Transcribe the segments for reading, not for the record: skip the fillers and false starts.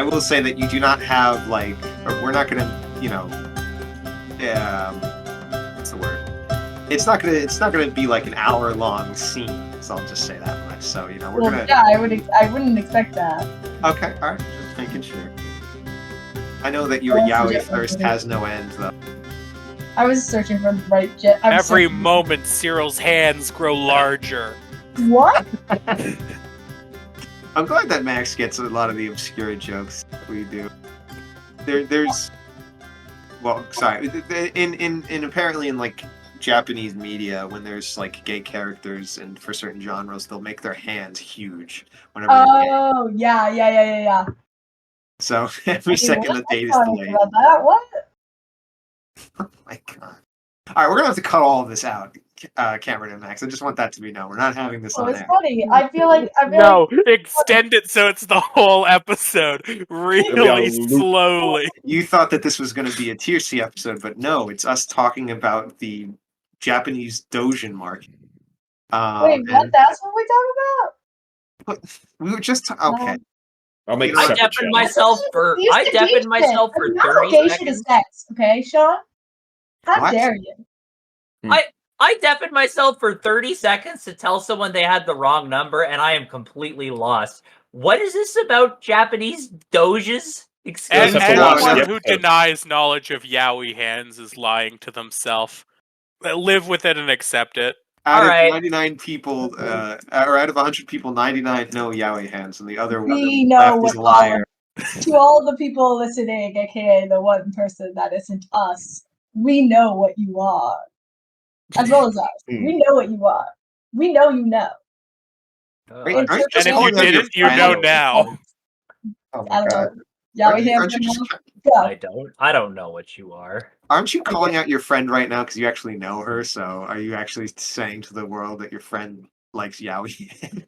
I will say that you do not have like, or we're not gonna, what's the word? It's not gonna be like an hour-long scene. So I'll just say that much. So we're gonna. Yeah, I wouldn't expect that. Okay, all right, just making sure. I know that your yaoi thirst has no end, though. I was searching for the right Every moment, Cyril's hands grow larger. What? I'm glad that Max gets a lot of the obscure jokes we do. There's, well, sorry, in apparently in like Japanese media, when there's like gay characters and for certain genres, they'll make their hands huge whenever they're gay. Oh, yeah. So every second the date is delayed. About that? What? Oh my god. Alright, we're gonna have to cut all of this out, Cameron and Max. I just want that to be known. We're not having this on It's air. funny. I feel like extend it so it's the whole episode. Really slowly. You thought that this was gonna be a Tiercy episode, but no, it's us talking about the Japanese Dojin market. Wait, what? That's what we talk about? But we were just okay. I'll make I deafened myself for 30 seconds. Sex, okay, Sean? How dare you? I deafened myself for 30 seconds to tell someone they had the wrong number, and I am completely lost. What is this about Japanese doges? And anyone who denies knowledge of yaoi hands is lying to themselves. Live with it and accept it. Out of 99 people, or out of 100 people, 99 know yaoi hands, and the other one is a liar. To all the people listening, aka the one person that isn't us, we know what you are. As well as us. We know what you are. We know you know. And if you didn't, you know now. Oh my god. I don't know what you are. Aren't you calling out your friend right now because you actually know her? So are you actually saying to the world that your friend likes yaoi?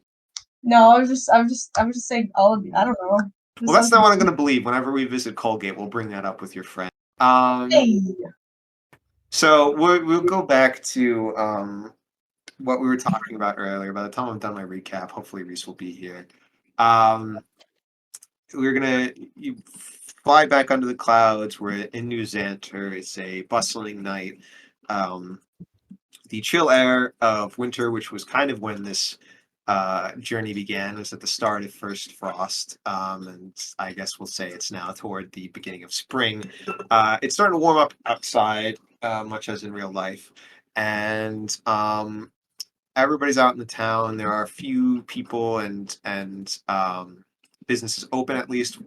No, I was just saying all of you. I don't know. Well, that's not what I'm going to believe. Whenever we visit Colgate, we'll bring that up with your friend. So we'll go back to what we were talking about earlier. By the time I'm done my recap, hopefully Reese will be here. We're gonna fly back under the clouds. We're in New Xanter. It's a bustling night. The chill air of winter, which was kind of when this journey began, was at the start of first frost, and I guess we'll say it's now toward the beginning of spring. It's starting to warm up outside, much as in real life, and everybody's out in the town. There are a few people and businesses open, at least,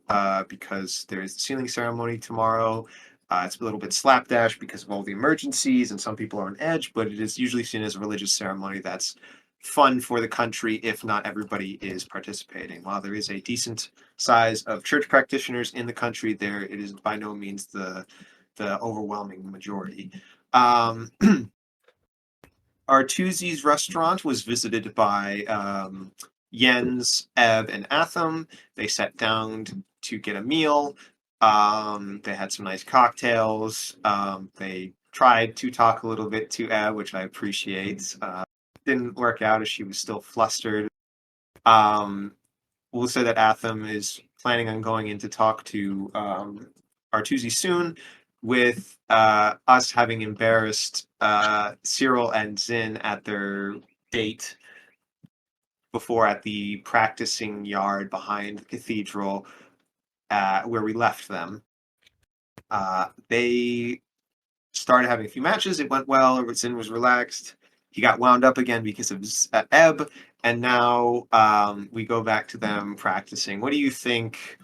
because there is the sealing ceremony tomorrow. It's a little bit slapdash because of all the emergencies, and some people are on edge, but it is usually seen as a religious ceremony that's fun for the country if not everybody is participating. While there is a decent size of church practitioners in the country, it is by no means the overwhelming majority. Artuzi's restaurant was visited by Jens, Eb, and Atham. They sat down to get a meal. They had some nice cocktails. They tried to talk a little bit to Eb, which I appreciate. Didn't work out as she was still flustered. We'll say that Atham is planning on going in to talk to Artuzi soon, with us having embarrassed Cyril and Zin at their date before at the practicing yard behind the cathedral where we left them. They started having a few matches. It went well. Zin was relaxed. He got wound up again because of Eb, and now we go back to them practicing. What do you think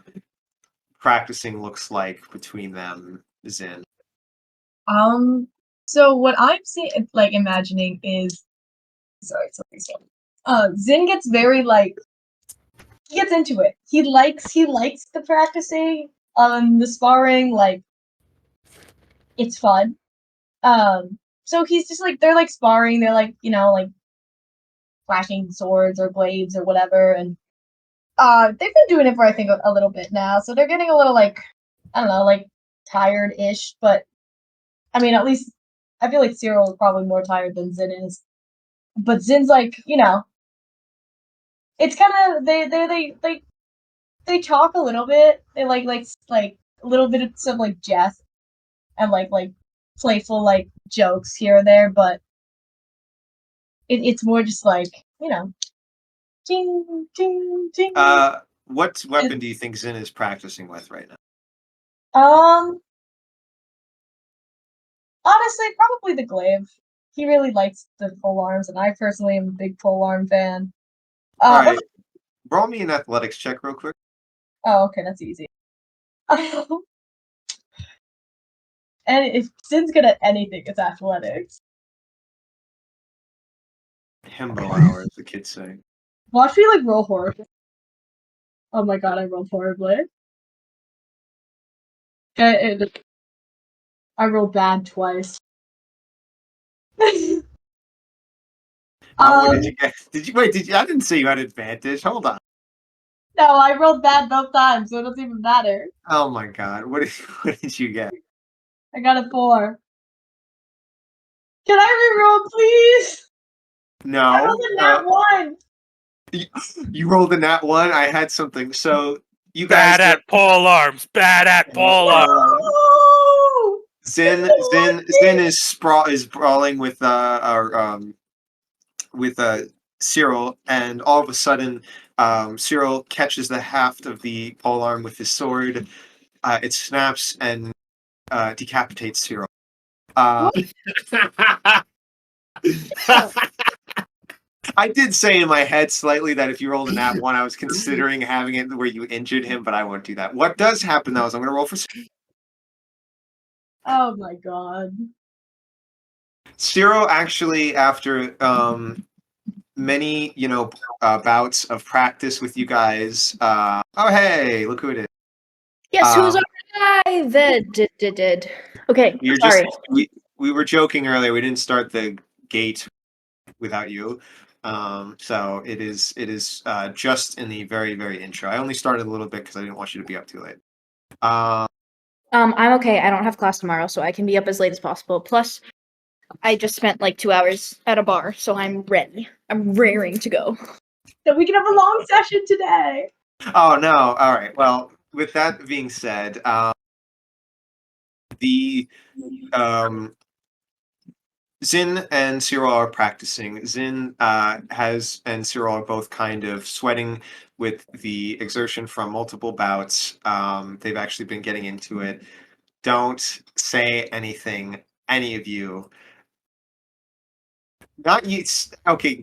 practicing looks like between them, Zin? So what I'm imagining is, Zin gets very he gets into it. He likes the practicing, the sparring, it's fun. So he's just they're sparring, they're flashing swords or blades or whatever, and they've been doing it for I think a little bit now, so they're getting a little I don't know, tired-ish, but I mean, at least I feel like Cyril is probably more tired than Zin is. But Zin's it's kind of they they talk a little bit. They like a little bit of some like jest and like playful like jokes here and there, but it's more just like, you know, ting ting ting. What weapon do you think Zin is practicing with right now? Honestly, probably the glaive. He really likes the pole arms, and I personally am a big pole arm fan. All right, roll me an athletics check real quick. Oh, okay, that's easy. And if Zin's good at anything, it's athletics. Himbo hour, as the kids say. Watch me like roll horribly. Oh my god, I rolled horribly. I rolled bad twice. What did you get? Did you wait? I didn't say you had advantage. Hold on. No, I rolled bad both times, so it doesn't even matter. Oh my god! What did you get? I got a 4. Can I reroll, please? No. I rolled a nat 1. You rolled a nat 1. I had something. So you guys Bad at pole arms. Bad at pole arms. Woo! Zin is brawling with Cyril, and all of a sudden, Cyril catches the haft of the polearm with his sword. It snaps and decapitates Cyril. I did say in my head slightly that if you rolled a nat 1, I was considering having it where you injured him, but I won't do that. What does happen though is I'm going to roll for Oh my god. Cyril. Actually, after many bouts of practice with you guys, oh hey, look who it is. Yes, who's our guy that did? Okay, sorry. We were joking earlier. We didn't start the gate without you. So it is just in the very, very intro. I only started a little bit because I didn't want you to be up too late. I'm okay. I don't have class tomorrow, so I can be up as late as possible. Plus, I just spent like 2 hours at a bar, so I'm ready. I'm raring to go. So we can have a long session today. Oh no! All right. Well, with that being said, Zin and Cyril are practicing. Zin and Cyril are both kind of sweating with the exertion from multiple bouts. They've actually been getting into it. Don't say anything, any of you. Not you. Okay,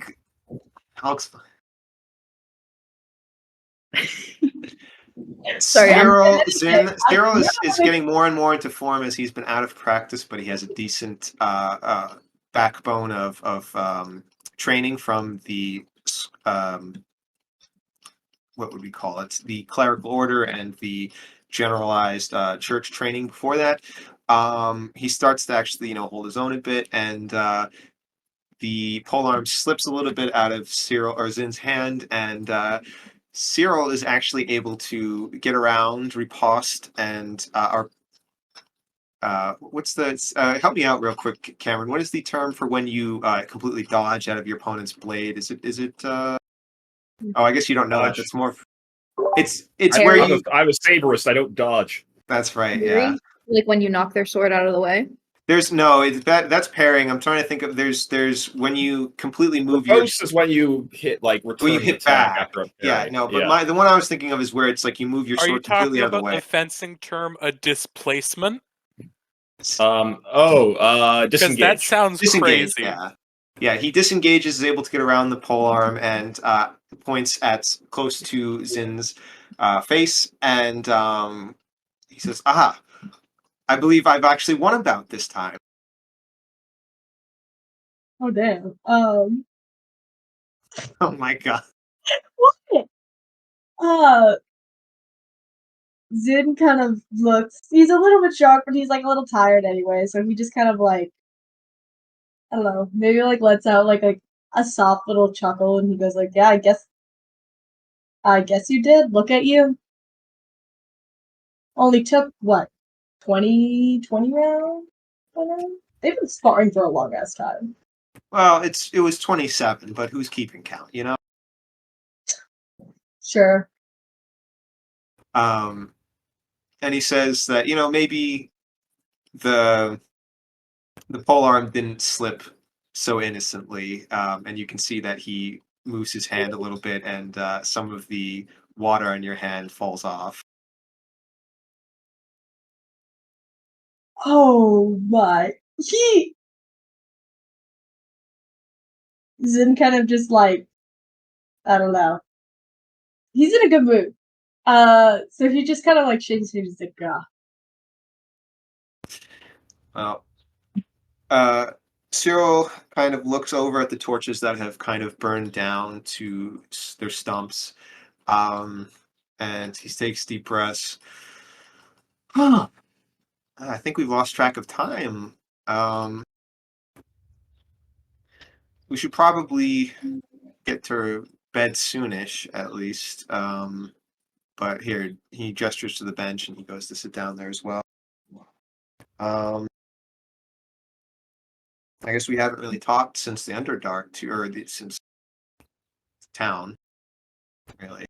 I'll explain. Sorry, Cyril is getting more and more into form as he's been out of practice, but he has a decent backbone of training from the what would we call it? The clerical order and the generalized church training before that. He starts to actually hold his own a bit, and the polearm slips a little bit out of Cyril or Zin's hand, and Cyril is actually able to get around, riposte, and what's the help me out real quick, Cameron? What is the term for when you completely dodge out of your opponent's blade? Is it oh, I guess you don't know that. That's more it's where you I'm a saberist, I don't dodge. That's right, Parry? yeah. Like when you knock their sword out of the way. There's no that's parrying. I'm trying to think of there's when you completely move your Post is when you hit like return when you hit attack back. after a Yeah, parry. no, but the one I was thinking of is where it's like you move your Are you sword completely talking out of the about way. the fencing term a displacement? Disengage. Because that sounds Disengage, crazy. yeah. Yeah, he disengages, is able to get around the polearm, and points at close to Zin's face, and he says, "Aha! I believe I've actually won a bout this time." Oh damn. Oh my god! What? Zin kind of looks. He's a little bit shocked, but he's like a little tired anyway. So he just kind of like, I don't know, maybe like lets out like a soft little chuckle, and he goes like, "Yeah, I guess you did. Look at you. Only took what, 20 rounds? They've been sparring for a long ass time." Well, it was 27, but who's keeping count? Sure. And he says that maybe the polearm didn't slip so innocently, and you can see that he moves his hand a little bit, and some of the water on your hand falls off. Oh my. Zin kind of just like, I don't know. He's in a good mood. So he just kind of like shakes his head. He's like, Well, Cyril kind of looks over at the torches that have kind of burned down to their stumps, and he takes deep breaths. I think we've lost track of time. We should probably get to bed soonish, at least. But here, he gestures to the bench and he goes to sit down there as well. I guess we haven't really talked since the Underdark, since town, really.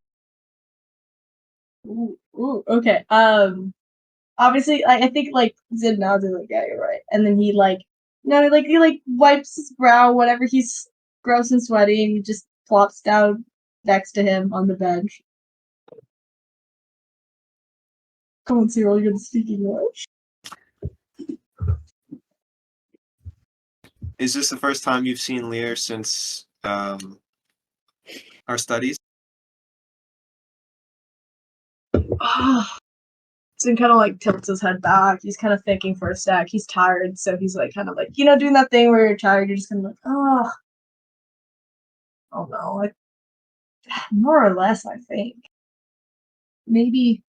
ooh, okay. Obviously, I think like Zin nods and like, yeah, you're right. And then he like, he wipes his brow, whatever. He's gross and sweaty, and he just plops down next to him on the bench. Come on, Cyril, you're gonna speak English. Is this the first time you've seen Lear since our studies? Zin kind of like tilts his head back. He's kind of thinking for a sec. He's tired, so he's like kind of like doing that thing where you're tired. You're just kind of like, oh no, like more or less. I think maybe.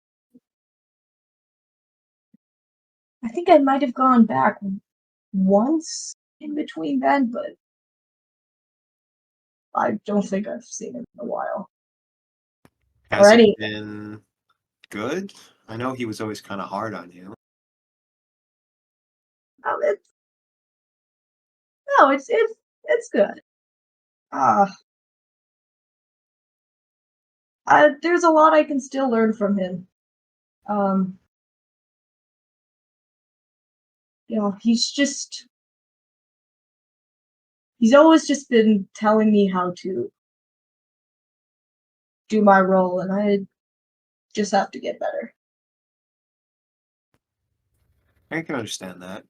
I think I might have gone back once in between then, but I don't think I've seen him in a while. Has Alrighty. it been good? I know he was always kind of hard on you. It's good. There's a lot I can still learn from him. He's always just been telling me how to do my role, and I just have to get better. I can understand that.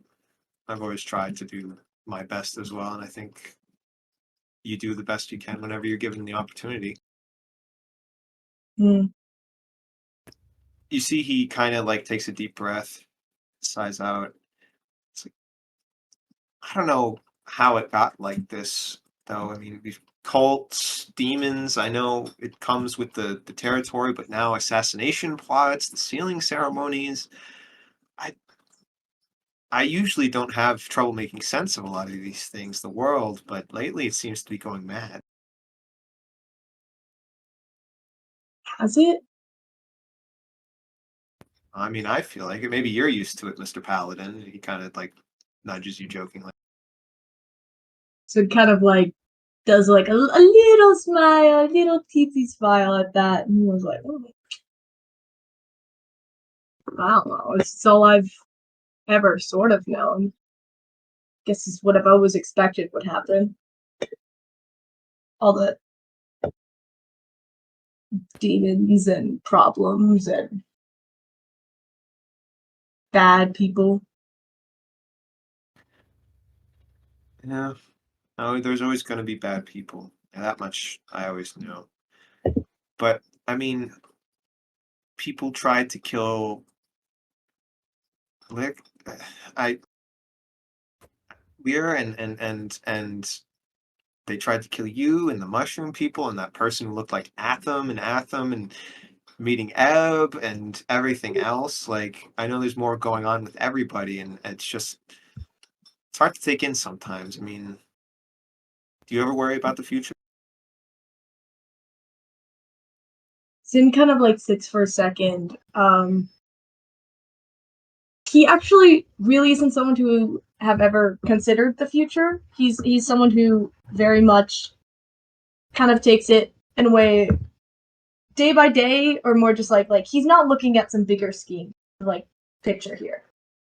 I've always tried to do my best as well, and I think you do the best you can whenever you're given the opportunity. Hmm. You see, he kind of like takes a deep breath, sighs out. It's like, I don't know how it got like this, though. I mean, these cults, demons. I know it comes with the territory, but now assassination plots, the sealing ceremonies. I usually don't have trouble making sense of a lot of these things, the world, but lately it seems to be going mad. Has it? I mean, I feel like it. Maybe you're used to it, Mr. Paladin. He kind of like nudges you jokingly. So it kind of like does like a little smile, a little teensy smile at that, and he was like, oh. I don't know. It's all I've ever sort of known. Guess it's what I've always expected would happen. All the demons and problems and bad people. Yeah. No, there's always going to be bad people. And that much I always know. But, I mean, people tried to kill Lick. Lear and they tried to kill you and the mushroom people and that person who looked like Atham and meeting Ebb and everything else. Like, I know there's more going on with everybody, and it's hard to take in sometimes. I mean, do you ever worry about the future? Zin kind of like sits for a second. He actually really isn't someone to have ever considered the future. He's someone who very much kind of takes it in a way day by day, or more just like he's not looking at some bigger scheme like picture here.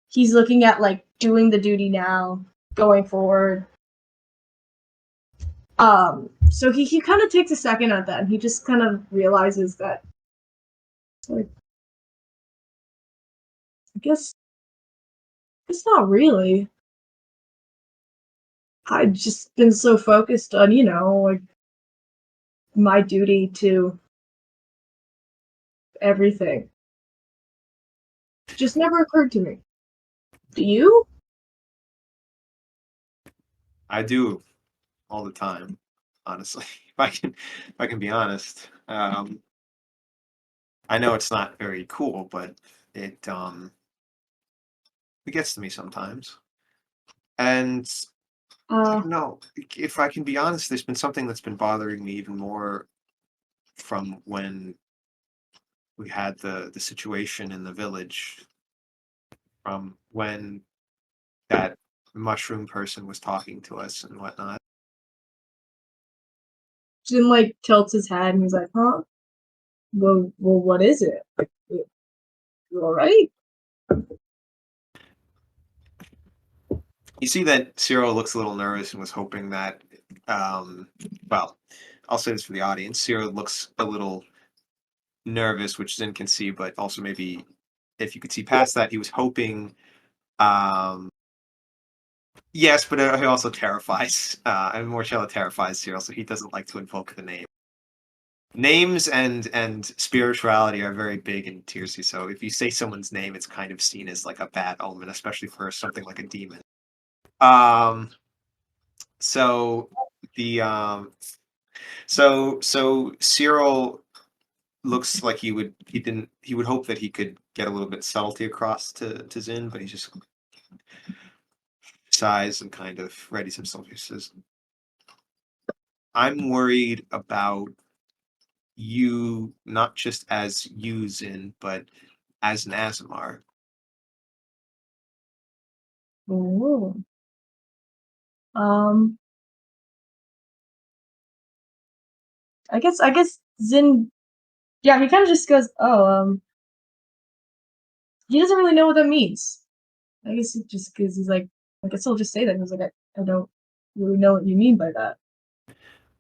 He's looking at like doing the duty now, going forward. So he kind of takes a second at that, and he just kind of realizes that, like, I guess it's not really. I've just been so focused on, like my duty to everything. Just never occurred to me. Do you? I do all the time, honestly. If I can be honest. I know it's not very cool, but it gets to me sometimes. And I don't know, if I can be honest, there's been something that's been bothering me even more from when we had the situation in the village, from when that mushroom person was talking to us and whatnot. Jim like tilts his head and he's like, huh? Well, what is it? Like, you all right? You see that Cyril looks a little nervous and was hoping that, well, I'll say this for the audience. Cyril looks a little nervous, which Zin can see, but also maybe if you could see past that, he was hoping, yes, but he also terrifies, and Morchella terrifies Cyril, so he doesn't like to invoke the name. Names and spirituality are very big in Tiercy, so if you say someone's name, it's kind of seen as like a bad omen, especially for something like a demon. So the so Cyril looks like he would hope that he could get a little bit subtlety across to Zin, but he just sighs and kind of readies himself. He says, I'm worried about you, not just as you, Zin, but as an Azamar. Ooh. Um, I guess Zin, yeah, he kind of just goes, oh, he doesn't really know what that means. I guess it just because he's like, I guess he'll just say that. He's like, I don't really know what you mean by that.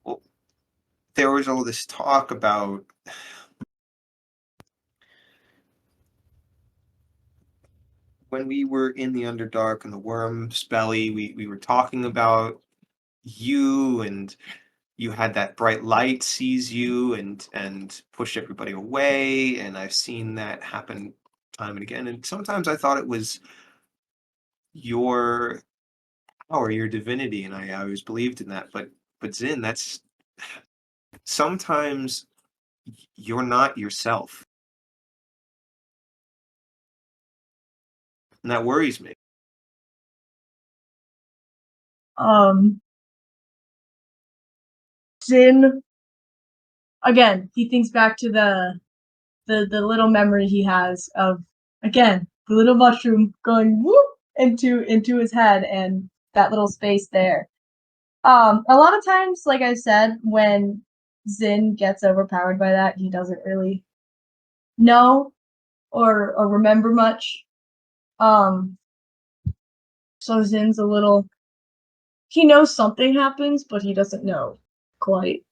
Well, there was all this talk about when we were in the Underdark and the worm's belly, we were talking about you, and you had that bright light seize you and push everybody away, and I've seen that happen time and again. And sometimes I thought it was your power, your divinity, and I always believed in that. But Zin, that's sometimes you're not yourself. And that worries me. Um, Zin, again, he thinks back to the little memory he has of, again, the little mushroom going whoop into his head and that little space there. A lot of times, like I said, when Zin gets overpowered by that, he doesn't really know or remember much. So Zin's a little, he knows something happens, but he doesn't know quite.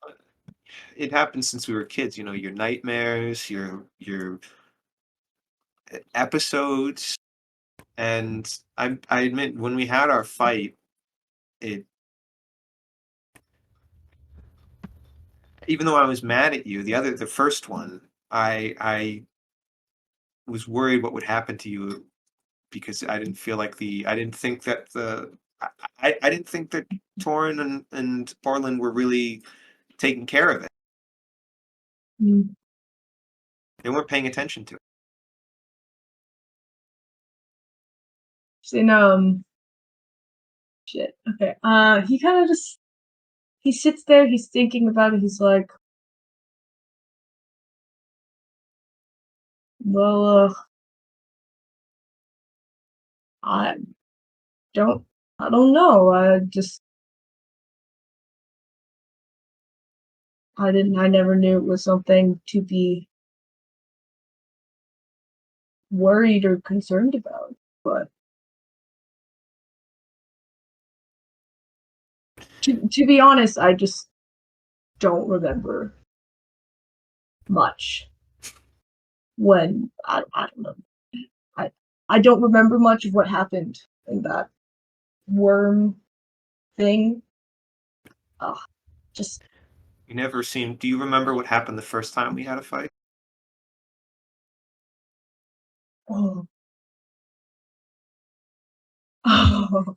It happened since we were kids, your nightmares, your episodes. And I admit, when we had our fight, it, even though I was mad at you, the first one, I was worried what would happen to you, because I didn't feel like I didn't think that I didn't think that Torin and Orlin were really taking care of it. Mm. They weren't paying attention to it. In shit. Okay. He kind of just, he sits there. He's thinking about it. He's like, well, I I don't know. I just, I never knew it was something to be worried or concerned about, but to be honest, I just don't remember much. When I don't know. I don't remember much of what happened in that worm thing. Just You never seem. Do you remember what happened the first time we had a fight? oh. Oh.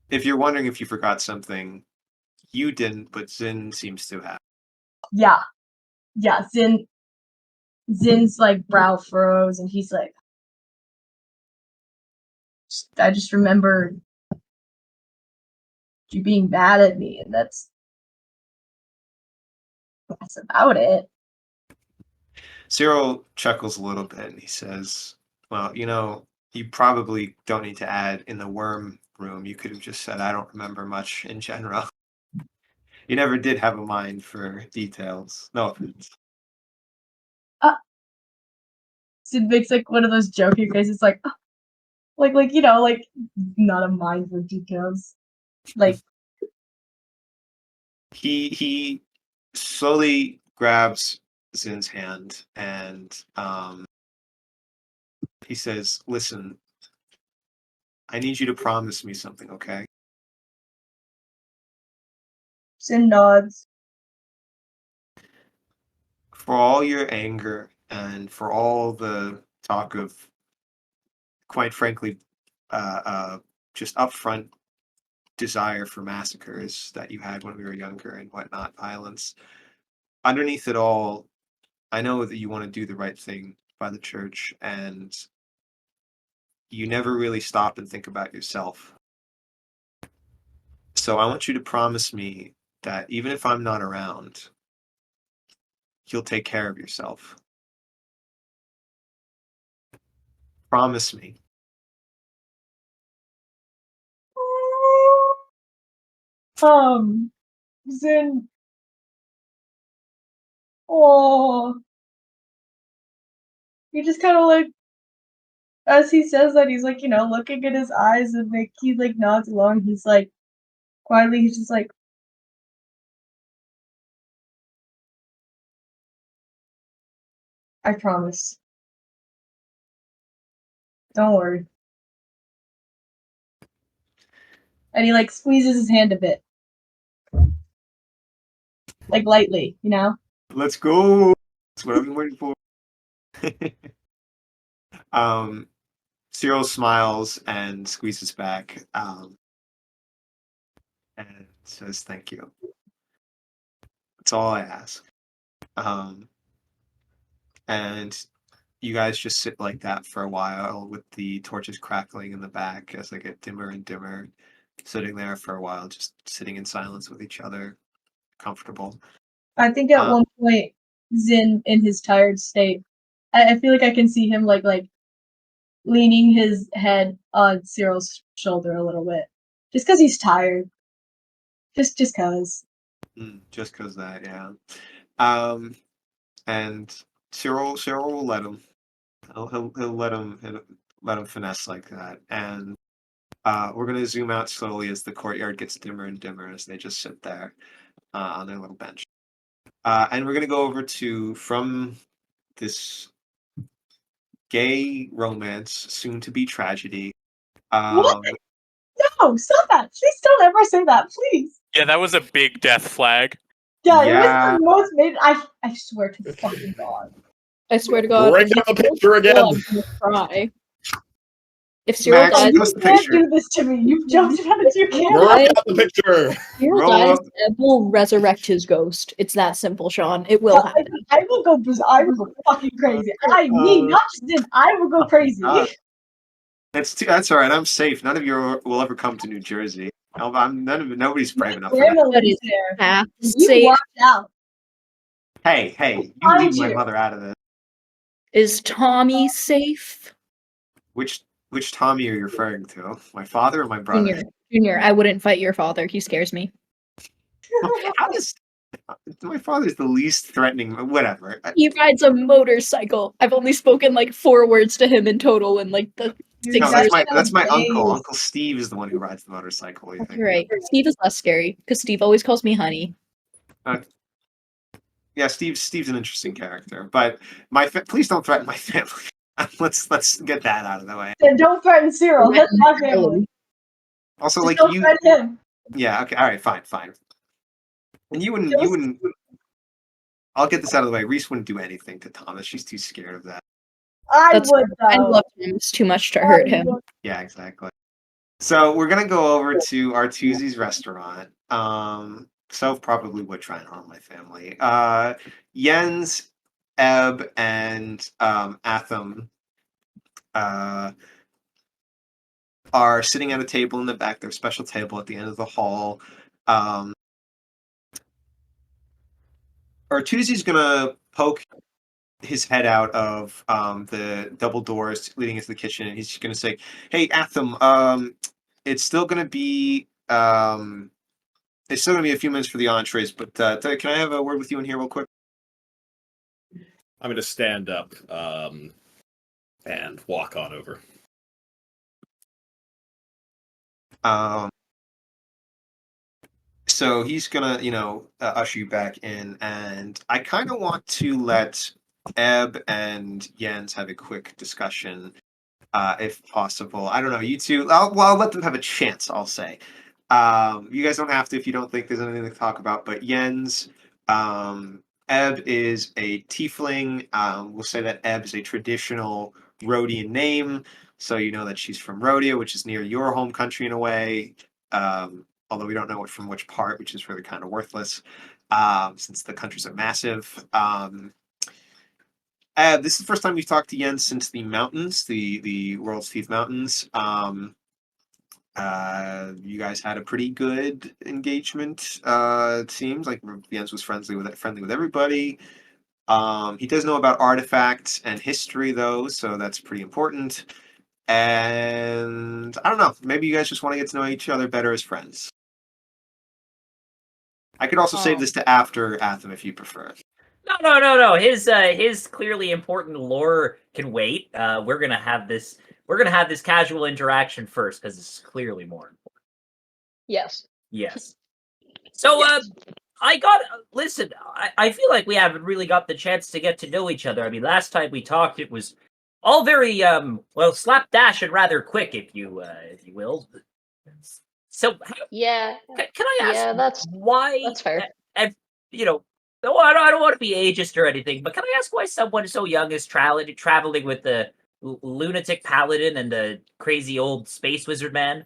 If you're wondering if you forgot something, you didn't, but Zin seems to have. Yeah. Zin's like brow furrows and he's like, I just remember you being mad at me, and that's about it. Cyril chuckles a little bit and he says, "Well, you probably don't need to add in the worm room. You could have just said, I don't remember much in general. You never did have a mind for details. No offense." Sid makes like one of those joking faces, like like not a mind for details. Like He slowly grabs Zin's hand and he says, "Listen, I need you to promise me something, okay?" Sin nods. For all your anger and for all the talk of, quite frankly, just upfront desire for massacres that you had when we were younger and whatnot, violence. Underneath it all, I know that you want to do the right thing by the church, and you never really stop and think about yourself. So I want you to promise me that even if I'm not around, you'll take care of yourself. Promise me. Zin. Oh, he just kind of like, as he says that, he's like, looking at his eyes, and like he like nods along. He's like, quietly, he's just like, I promise. Don't worry. And he like squeezes his hand a bit, like lightly, Let's go. That's what I've been waiting for. Cyril smiles and squeezes back and says, "Thank you. That's all I ask." And you guys just sit like that for a while with the torches crackling in the back as they get dimmer and dimmer, sitting there for a while, just sitting in silence with each other, comfortable. I think at one point, Zin, in his tired state, I feel like I can see him like leaning his head on Cyril's shoulder a little bit, just because he's tired. Just cause. Just because that, yeah. And Cyril will let him. He'll let him finesse like that. And we're gonna zoom out slowly as the courtyard gets dimmer and dimmer as they just sit there on their little bench. And we're gonna go over to, from this gay romance, soon to be tragedy. What? No, stop that! Please don't ever say that, please. Yeah, that was a big death flag. Yeah, Yeah. it was the most made. I swear to fucking God. I swear to God. Bring down the picture again. I'm gonna cry. If Cyril Max, dies, post You the can't picture. do this to me. You've joked about it. You can't. Bring down the picture. Cyril Roll dies, up. Ed will resurrect his ghost. It's that simple, Sean. It will happen. I will go fucking crazy. Not just Zin. I will go crazy. God. That's all right. I'm safe. None of you will ever come to New Jersey. Nobody's brave enough for that. Grandma But lives it's there. half You safe. walked out. Hey, you Find leave my you. mother out of this. Is Tommy safe? Which Tommy are you referring to? My father or my brother? Junior, I wouldn't fight your father. He scares me. How does My father's the least threatening. Whatever. He rides a motorcycle. I've only spoken like 4 words to him in total in like the Dude, 6 No, you years. guys that's my have uncle. days. Uncle Steve is the one who rides the motorcycle. What do you think? Right. Steve is less scary because Steve always calls me honey. Yeah, Steve's an interesting character, but please don't threaten my family. let's get that out of the way. Then don't threaten Cyril. That's my family. Also, Just like don't you, threaten him. yeah, okay, all right, fine. And you wouldn't. I'll get this out of the way. Reese wouldn't do anything to Thomas. She's too scared of that. I That's would though. I love him too much to hurt him. Yeah, exactly. So we're gonna go over to Artusi's restaurant. So probably would try and harm my family. Jens, Ebb, and Atham are sitting at a table in the back, their special table at the end of the hall. Artusi's gonna poke his head out of the double doors leading into the kitchen, and he's just gonna say, "Hey, Atham, it's still gonna be it's still gonna be a few minutes for the entrees, but can I have a word with you in here real quick?" I'm going to stand up and walk on over. So he's gonna, usher you back in, and I kind of want to let Ebb and Jens have a quick discussion, if possible. I don't know, you two. I'll let them have a chance. I'll say. You guys don't have to if you don't think there's anything to talk about. But Jens, Ebb is a tiefling. We'll say that Ebb is a traditional Rhodian name, so you know that she's from Rhodia, which is near your home country in a way. Although we don't know from which part, which is really kind of worthless, since the countries are massive. This is the first time we've talked to Jens since the mountains, the World's Teeth Mountains. You guys had a pretty good engagement. It seems like Jens was friendly with everybody. He does know about artifacts and history, though, so that's pretty important. And I don't know, maybe you guys just want to get to know each other better as friends. I could also save this to after Atham if you prefer. No. His clearly important lore can wait. We're gonna have this casual interaction first because this is clearly more important. Yes. Yes. So, listen, I feel like we haven't really got the chance to get to know each other. I mean, last time we talked, it was all very, slapdash and rather quick, if you will. So, Yeah. can I ask why? That's fair. No, I don't want to be ageist or anything, but can I ask why someone so young is traveling with the lunatic paladin and the crazy old space wizard man?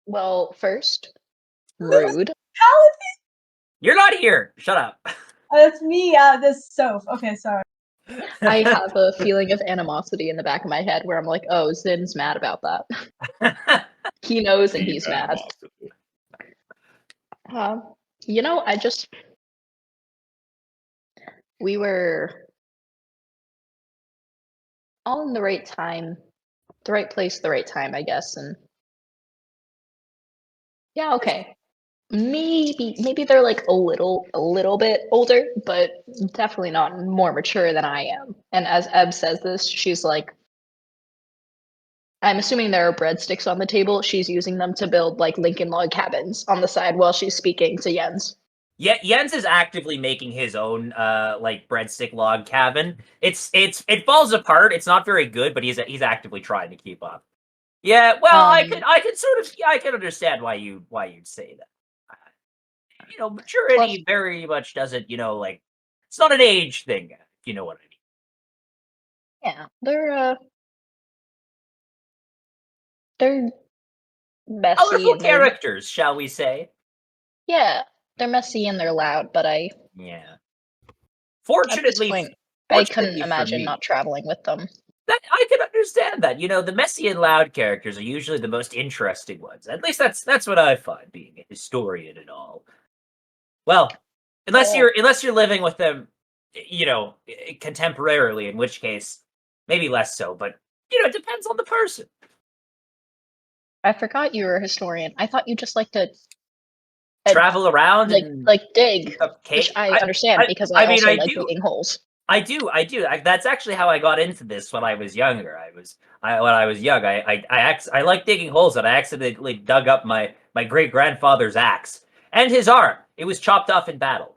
Well, first, rude. You're not here. Shut up. That's me. This Soph. Okay, sorry. I have a feeling of animosity in the back of my head where I'm like, oh, Zin's mad about that. He knows and he's mad. We were all in the right time, the right place, the right time, I guess. And yeah, okay. Maybe they're like a little bit older, but definitely not more mature than I am. And as Eb says this, she's like, I'm assuming there are breadsticks on the table. She's using them to build like Lincoln log cabins on the side while she's speaking to Jens. Yeah, Jens is actively making his own breadstick log cabin. It falls apart. It's not very good, but he's actively trying to keep up. Yeah, well, I can understand why you'd say that. Maturity very much doesn't, it's not an age thing. You know what I mean? Yeah, they're messy. Colorful characters, shall we say? Yeah, they're messy and they're loud, but yeah. Fortunately, I couldn't imagine not traveling with them. I can understand that. The messy and loud characters are usually the most interesting ones. At least that's what I find, being a historian and all. Well, unless you're living with them, contemporarily, in which case maybe less so. But it depends on the person. I forgot you were a historian. I thought you just like to travel around like and dig, pick up which cake. I understand because I also like do. digging holes. I do. That's actually how I got into this when I was younger. When I was young. I like digging holes, and I accidentally dug up my great grandfather's axe and his arm. It was chopped off in battle.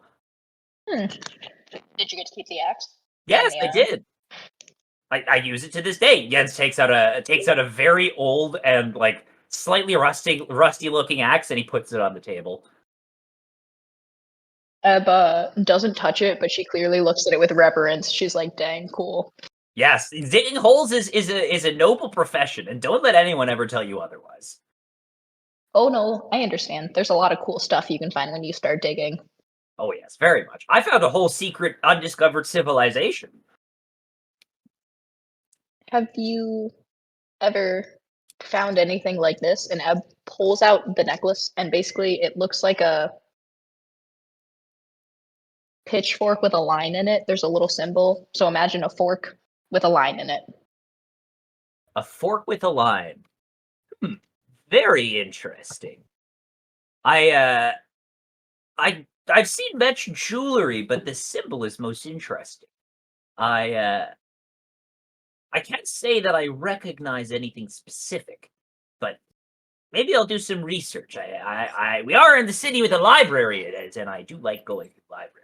Did you get to keep the axe? Yes, And the I did. I use it to this day. Jens takes out a very old and like slightly rusty looking axe, and he puts it on the table. Eb doesn't touch it, but she clearly looks at it with reverence. She's like, "Dang, cool." Yes, digging holes is a noble profession, and don't let anyone ever tell you otherwise. Oh no, I understand. There's a lot of cool stuff you can find when you start digging. Oh yes, very much. I found a whole secret undiscovered civilization. Have you ever found anything like this? And Eb pulls out the necklace, and basically it looks like a pitchfork with a line in it. There's a little symbol. So imagine a fork with a line in it. A fork with a line. Very interesting. I've seen much jewelry, but the symbol is most interesting. I can't say that I recognize anything specific, but maybe I'll do some research. We are in the city with a library in it, and I do like going to libraries.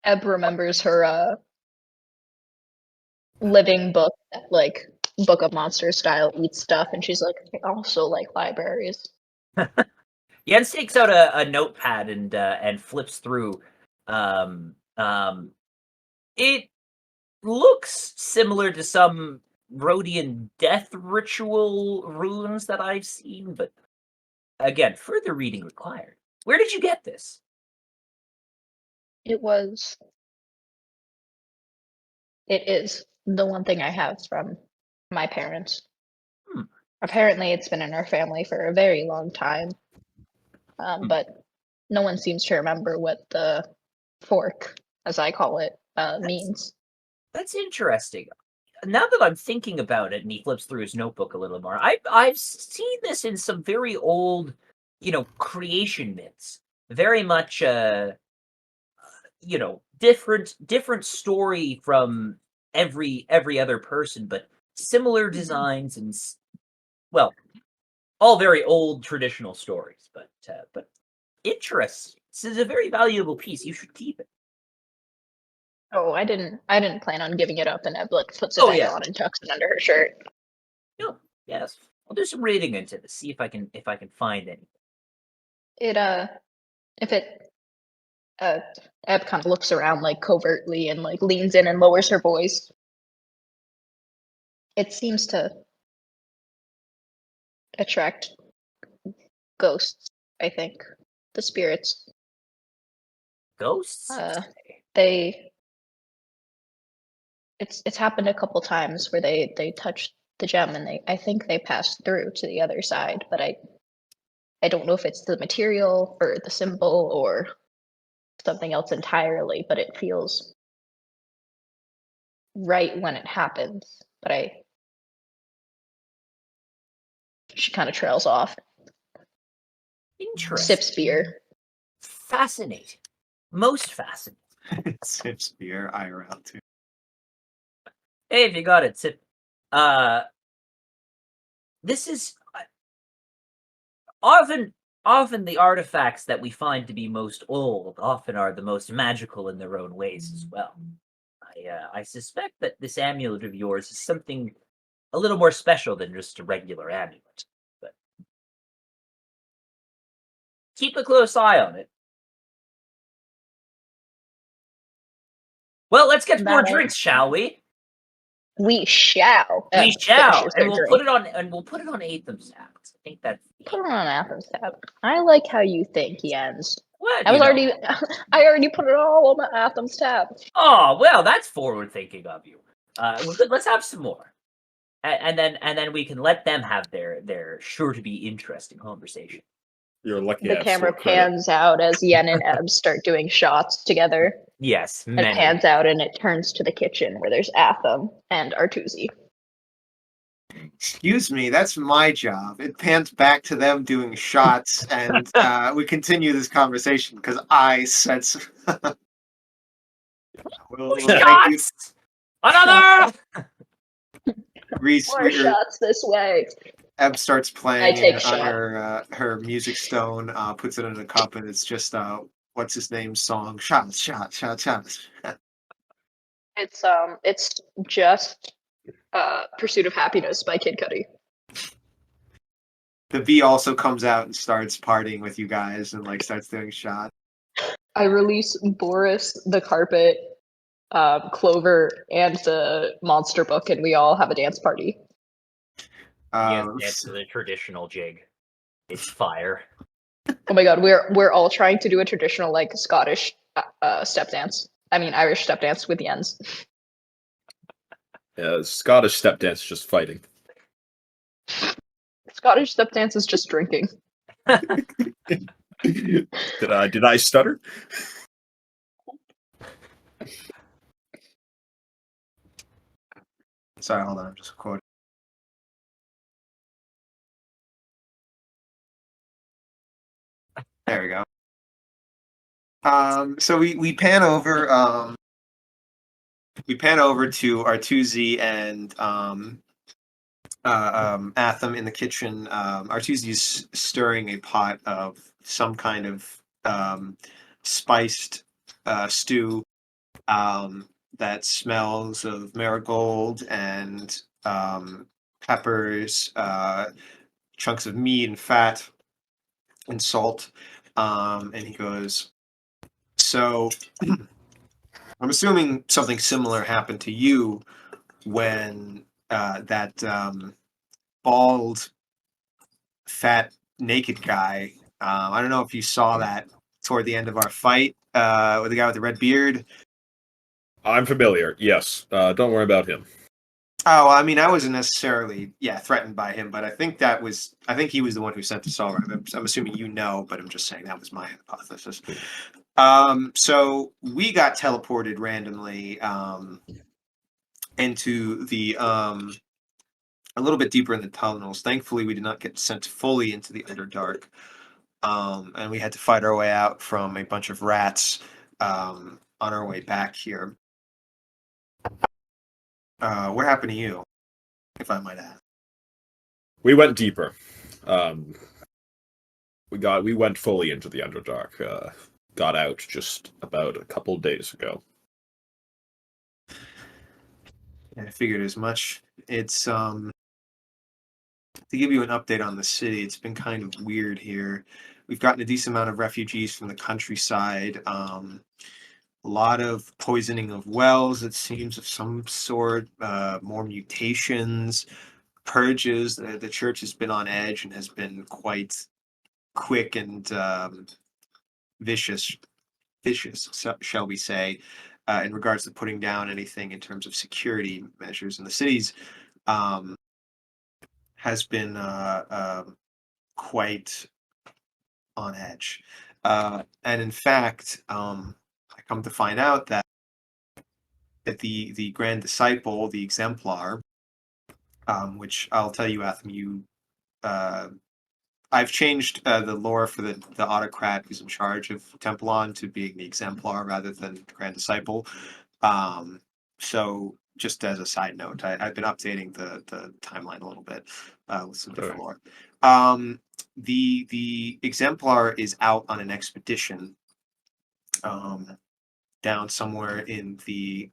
Eb remembers her living book, like Book of Monsters style, eats stuff, and she's like, I also like libraries. Jens takes out a notepad and flips through. It looks similar to some Rhodian death ritual runes that I've seen, but again, further reading required. Where did you get this? It is the one thing I have from my parents. Apparently, it's been in our family for a very long time, but no one seems to remember what the fork, as I call it, means. That's interesting. Now that I'm thinking about it, and he flips through his notebook a little more, I've seen this in some very old, creation myths. Very much, different story from every other person, but similar designs and well, all very old traditional stories. But interesting. This is a very valuable piece. You should keep it. Oh, I didn't plan on giving it up, and Eb puts it Oh, back yeah. on and tucks it under her shirt. No, yes. I'll do some reading into this. See if I can find anything. Eb kind of looks around like covertly and like leans in and lowers her voice. It seems to attract ghosts, I think. The spirits. Ghosts? It's happened a couple times where they touched the gem and I think they passed through to the other side, but I don't know if it's the material or the symbol or something else entirely, but it feels right when it happens. But she kind of trails off. Interesting. Sips beer. Fascinating. Most fascinating. Sips beer IRL too. Hey, if you got it, sip. This is often the artifacts that we find to be most old often are the most magical in their own ways as well. I suspect that this amulet of yours is something a little more special than just a regular amulet. But keep a close eye on it. Well, let's get more drinks, shall we? We shall. We shall, and we'll put it on Atham's tab. I think that put it on Atham's tab. I like how you think, Jens. What? I already put it all on the Atham's tab. Oh well, that's forward thinking of you. Let's have some more, and then we can let them have their sure to be interesting conversation. You're lucky. The camera pans out as Yen and Eb start doing shots together. Yes, it pans out and it turns to the kitchen where there's Atham and Artusi. Excuse me, that's my job. It pans back to them doing shots, and we continue this conversation because I said so. Well, thank you. Shots! Another! Reese, More shots this way. Eb starts I playing take it on shot. her music stone, puts it in a cup, and it's just what's his name's song? Shots, shots, shots, shots. It's just Pursuit of Happiness by Kid Cudi. The bee also comes out and starts partying with you guys and like starts doing shots. I release Boris, the carpet, Clover, and the monster book, and we all have a dance party. Yes, dance to the traditional jig. It's fire. Oh my god, we're all trying to do a traditional like Scottish step dance. I mean Irish step dance with yens. Scottish step dance is just fighting. Scottish step dance is just drinking. Did I stutter? Sorry, hold on, I'm just quoting. There we go. So we pan over to Artusi and Atham in the kitchen. Artusi's stirring a pot of some kind of spiced stew that smells of marigold and peppers, chunks of meat and fat and salt. And he goes, so I'm assuming something similar happened to you when that bald, fat, naked guy. I don't know if you saw that toward the end of our fight with the guy with the red beard. I'm familiar. Yes. Don't worry about him. Oh, I mean, I wasn't necessarily, threatened by him, but I think he was the one who sent us all. I'm assuming you know, but I'm just saying that was my hypothesis. So we got teleported randomly into the a little bit deeper in the tunnels. Thankfully, we did not get sent fully into the Underdark, and we had to fight our way out from a bunch of rats on our way back here. What happened to you, if I might ask? We went deeper. We went fully into the Underdark. Got out just about a couple days ago. I figured as much. It's to give you an update on the city, it's been kind of weird here. We've gotten a decent amount of refugees from the countryside. A lot of poisoning of wells, it seems, of some sort, more mutations, purges. The church has been on edge and has been quite quick and vicious, shall we say, in regards to putting down anything in terms of security measures. And the cities has been quite on edge. And in fact, I come to find out that the Grand Disciple, the Exemplar, which I'll tell you, Atham, I've changed the lore for the autocrat who's in charge of Templon to being the Exemplar rather than the Grand Disciple. So just as a side note, I've been updating the timeline a little bit with some different lore. The Exemplar is out on an expedition down somewhere in the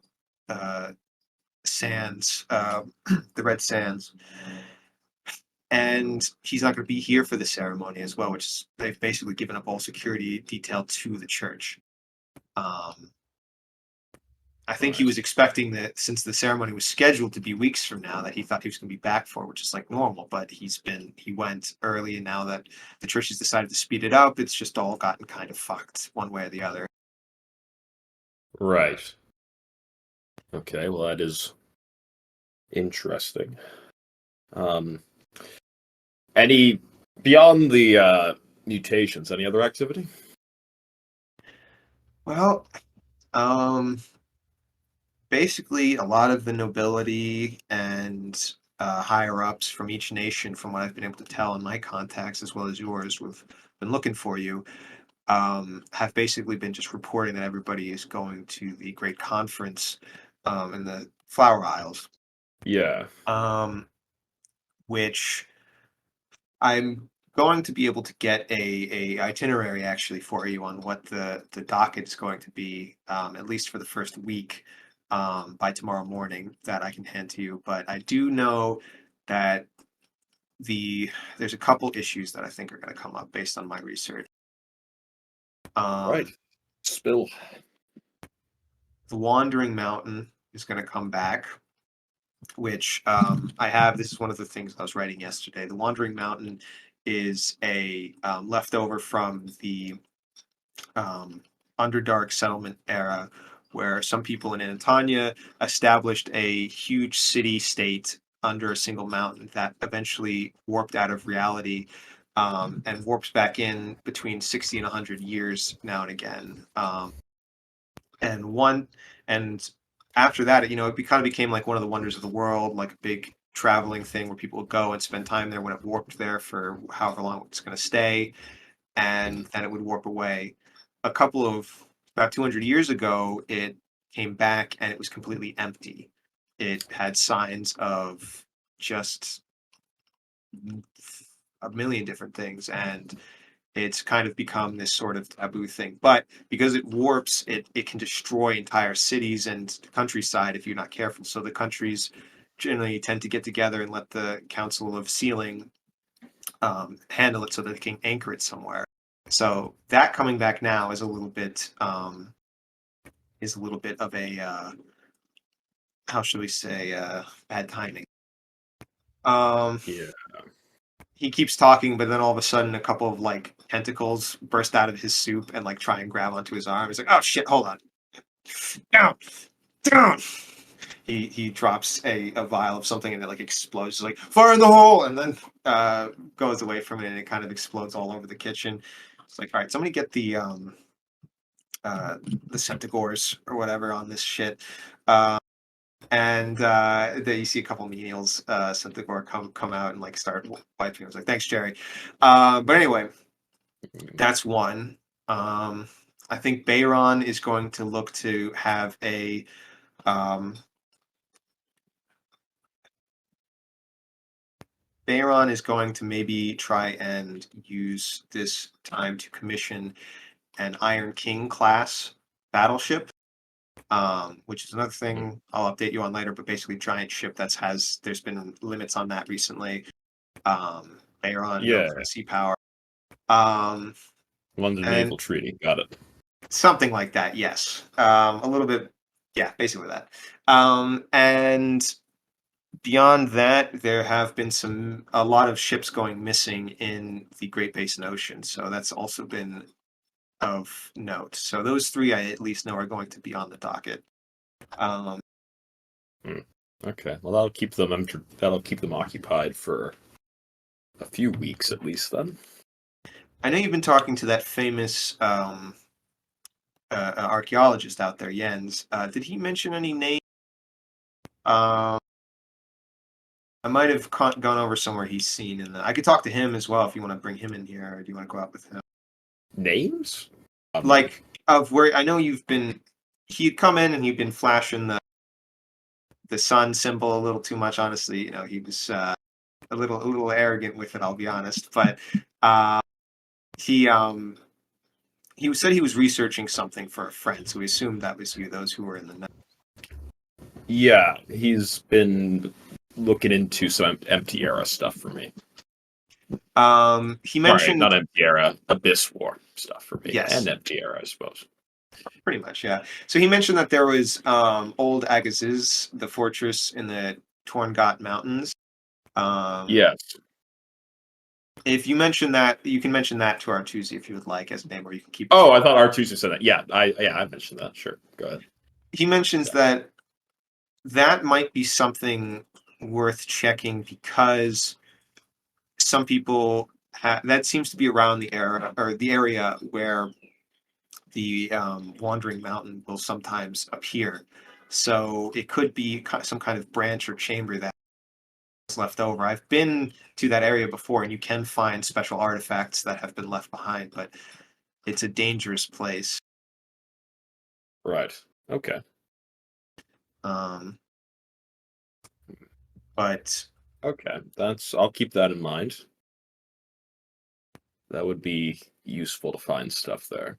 sands, the Red Sands. And he's not going to be here for the ceremony as well, which is, they've basically given up all security detail to the church. I think he was expecting that since the ceremony was scheduled to be weeks from now, that he thought he was going to be back for, which is like normal. But he went early, and now that the church has decided to speed it up, it's just all gotten kind of fucked one way or the other. Right. Okay, well that is interesting. Any beyond the mutations, any other activity? Well, basically a lot of the nobility and higher ups from each nation, from what I've been able to tell in my contacts as well as yours, who've been looking for you, have basically been just reporting that everybody is going to the great conference in the Flower Isles, Yeah. which I'm going to be able to get a itinerary actually for you on what the docket is going to be, at least for the first week, by tomorrow morning, that I can hand to you. But I do know that there's a couple issues that I think are going to come up based on my research. Right. Spill. The Wandering Mountain is going to come back, which I have. This is one of the things I was writing yesterday. The Wandering Mountain is a leftover from the Underdark settlement era, where some people in Anatolia established a huge city-state under a single mountain that eventually warped out of reality, and warps back in between 60 and 100 years now and again. And after that, it kind of became like one of the wonders of the world, like a big traveling thing where people would go and spend time there when it warped there for however long it's going to stay, and then it would warp away. About 200 years ago, it came back and it was completely empty. It had signs of just a million different things, and it's kind of become this sort of taboo thing. But because it warps, it can destroy entire cities and countryside if you're not careful. So the countries generally tend to get together and let the Council of Sealing handle it so that they can anchor it somewhere. So that coming back now is a little bit of a how should we say, bad timing. Yeah. He keeps talking, but then all of a sudden, a couple of like tentacles burst out of his soup and like try and grab onto his arm. He's like, "Oh shit! Hold on, down, down." He drops a vial of something and it like explodes. He's like, "Fire in the hole!" And then goes away from it and it kind of explodes all over the kitchen. It's like, all right, somebody get the Centigores or whatever on this shit. And then you see a couple menials, Centigore come out and like start wiping. I was like, "Thanks, Jerry." But anyway, that's one. I think Bayron is going to look to have a Bayron is going to maybe try and use this time to commission an Iron King class battleship, which is another thing I'll update you on later. But basically, giant ship there's been limits on that recently. Bayron, Yeah. known for sea power. Um, London and Naval Treaty. Got it. something like that, yes. A little bit, yeah, basically that. And beyond that, there have been a lot of ships going missing in the Great Basin Ocean, so that's also been of note. So those three I at least know are going to be on the docket. Okay. Well, that'll keep them occupied for a few weeks at least. Then. I know you've been talking to that famous archaeologist out there, Jens. Did he mention any names? I might have gone over somewhere he's seen, and I could talk to him as well if you want to bring him in here, or do you want to go out with him? Names? Like of where I know you've been. He'd come in and he'd been flashing the sun symbol a little too much. Honestly, he was a little arrogant with it. I'll be honest, but he said he was researching something for a friend, so we assumed that was you. Those who were in the know. Yeah, he's been looking into some empty era stuff for me. He mentioned not empty era, Abyss War stuff for me, yes, and empty era, I suppose. Pretty much, yeah. So he mentioned that there was old Agassiz, the fortress in the Torngat Mountains. Yes. If you mention that, you can mention that to Artusi if you would like as a name, or you can keep. Oh, I thought Artusi said that. Yeah, I mentioned that. Sure, go ahead. He mentions that might be something worth checking because some people that seems to be around the area where the Wandering Mountain will sometimes appear. So it could be some kind of branch or chamber that left over. I've been to that area before, and you can find special artifacts that have been left behind, but it's a dangerous place. Right. Okay. But Okay. I'll keep that in mind. That would be useful to find stuff there.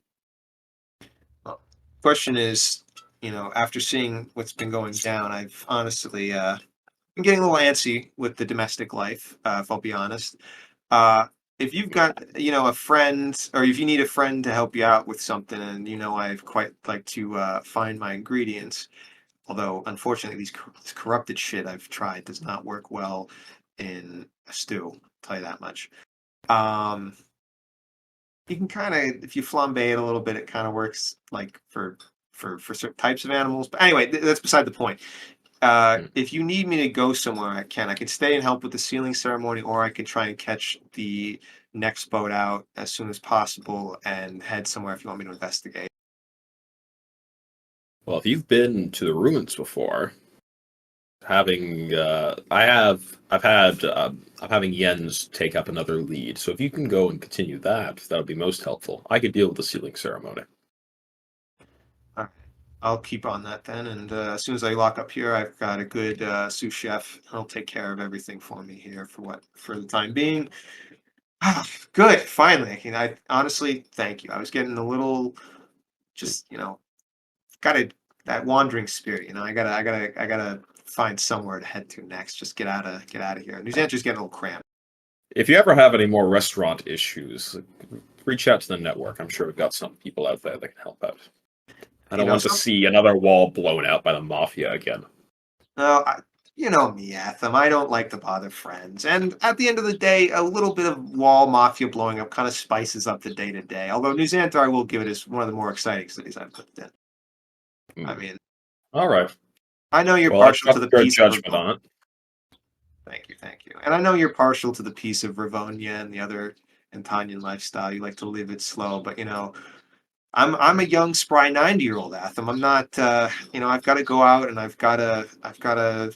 question is, after seeing what's been going down, I've honestly been getting a little antsy with the domestic life, if I'll be honest. If you've got, a friend, or if you need a friend to help you out with something, and I've quite like to find my ingredients. Although, unfortunately, this corrupted shit I've tried does not work well in a stew. I'll tell you that much. You can kind of, if you flambe it a little bit, it kind of works like for certain types of animals. But anyway, that's beside the point. If you need me to go somewhere, I can. I can stay and help with the sealing ceremony, or I can try and catch the next boat out as soon as possible and head somewhere if you want me to investigate. Well, if you've been to the ruins before, I'm having Jens take up another lead. So if you can go and continue that would be most helpful. I could deal with the sealing ceremony. All right. I'll keep on that then, and as soon as I lock up here, I've got a good sous chef. He'll take care of everything for me here for the time being. Good, finally. I honestly thank you. I was getting a little, just that wandering spirit. I gotta find somewhere to head to next. Just get out of here. New Hampshire's getting a little cramped. If you ever have any more restaurant issues, reach out to the network. I'm sure we've got some people out there that can help out. I don't want to see another wall blown out by the mafia again. No, you know me, Atham. I don't like to bother friends. And at the end of the day, a little bit of wall mafia blowing up kind of spices up the day to day. Although New Xanthar, I will give it, is one of the more exciting cities I've lived in. I mean, all right. I know you're partial to the your peace judgment of on it. Thank you. And I know you're partial to the peace of Ravonia and the other Antonian lifestyle. You like to live it slow, but I'm a young, spry 90-year-old Atham. I'm not. I've got to go out and I've got to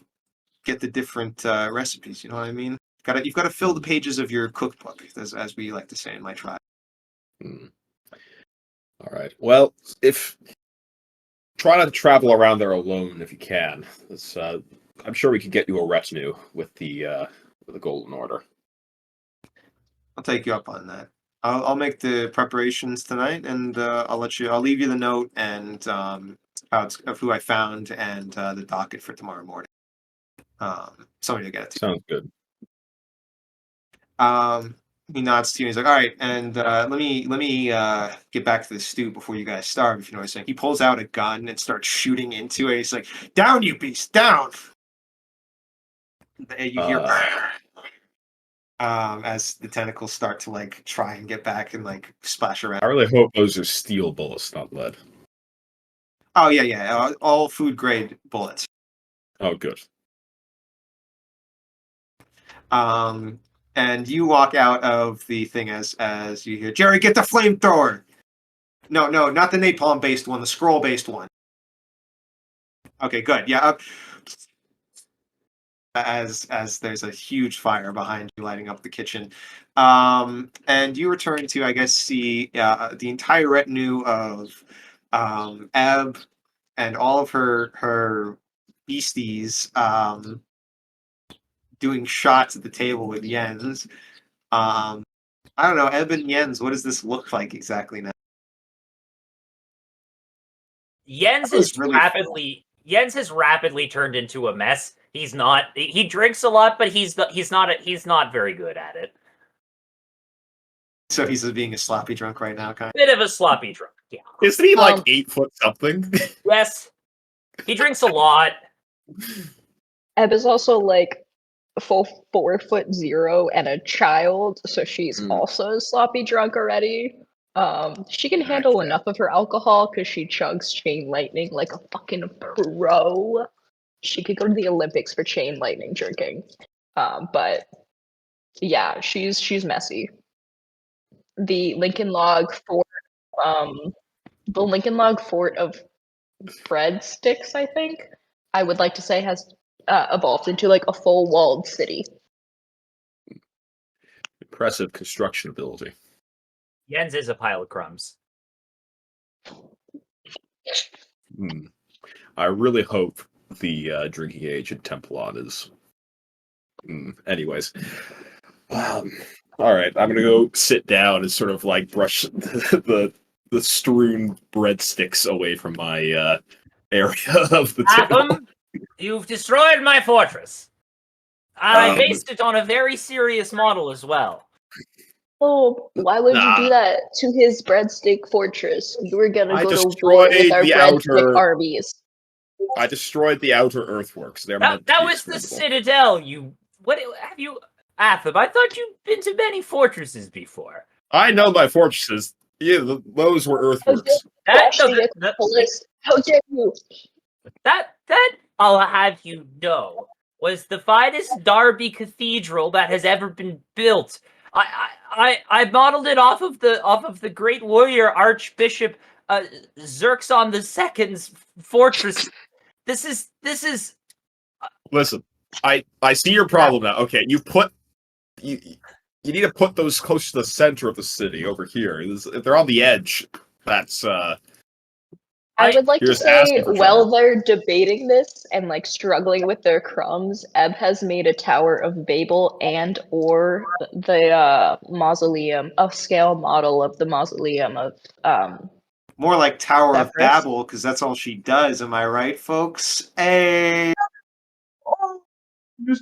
get the different recipes. You know what I mean? You've got to fill the pages of your cookbook, as we like to say in my tribe. All right. Well, try not to travel around there alone if you can. I'm sure we could get you a retinue with the Golden Order. I'll take you up on that. I'll make the preparations tonight, and I'll leave you the note and of who I found and the docket for tomorrow morning. Somebody will get it to you. Sounds good. He nods to you. And he's like, "All right, and let me get back to the stew before you guys starve." If you know what I'm saying. He pulls out a gun and starts shooting into it. He's like, "Down, you beast, down!" And you hear as the tentacles start to try and get back and splash around. I really hope those are steel bullets, not lead. Oh yeah, all food grade bullets. Oh, good. And you walk out of the thing as you hear, "Jerry, get the flamethrower!" No, not the napalm based one, the scroll based one. Okay, good. Yeah. As there's a huge fire behind you lighting up the kitchen, and you return to, I guess, see the entire retinue of Ebb and all of her beasties doing shots at the table with Jens. I don't know, Ebb and Jens, what does this look like exactly now? Jens has rapidly turned into a mess. He drinks a lot, but he's not very good at it. So he's being a sloppy drunk right now, kind of? Bit of a sloppy drunk, yeah. Isn't he 8 foot something? Yes. He drinks a lot. Ebb is also a full 4'0" and a child, so she's also a sloppy drunk already. She can handle enough of her alcohol because she chugs chain lightning like a fucking pro. She could go to the Olympics for chain lightning drinking. But yeah, she's messy. The Lincoln Log Fort of breadsticks, I think, I would like to say has evolved into like a full walled city. Impressive construction ability. Jens is a pile of crumbs. I really hope the drinking age in Templon is. Anyways, all right, I'm gonna go sit down and sort of like brush the strewn breadsticks away from my area of the table. Atham, you've destroyed my fortress. I based it on a very serious model as well. Oh, why would you do that to his breadstick fortress? You were gonna go to war with our breadstick armies. I destroyed the outer earthworks. That was the citadel. What have you, Atham? I thought you'd been to many fortresses before. I know my fortresses. Yeah, those were earthworks. How dare you? That I'll have you know was the finest Derby cathedral that has ever been built. I modeled it off of the great warrior Archbishop Xerxon II's fortress. This is. Listen, I see your problem now. Okay, you need to put those close to the center of the city over here. If they're on the edge, that's. I would like to say, while they're debating this and like struggling with their crumbs, Eb has made a Tower of Babel or the mausoleum, a scale model of the mausoleum of More like Tower of Severus. Babel, because that's all she does. Am I right, folks? Hey.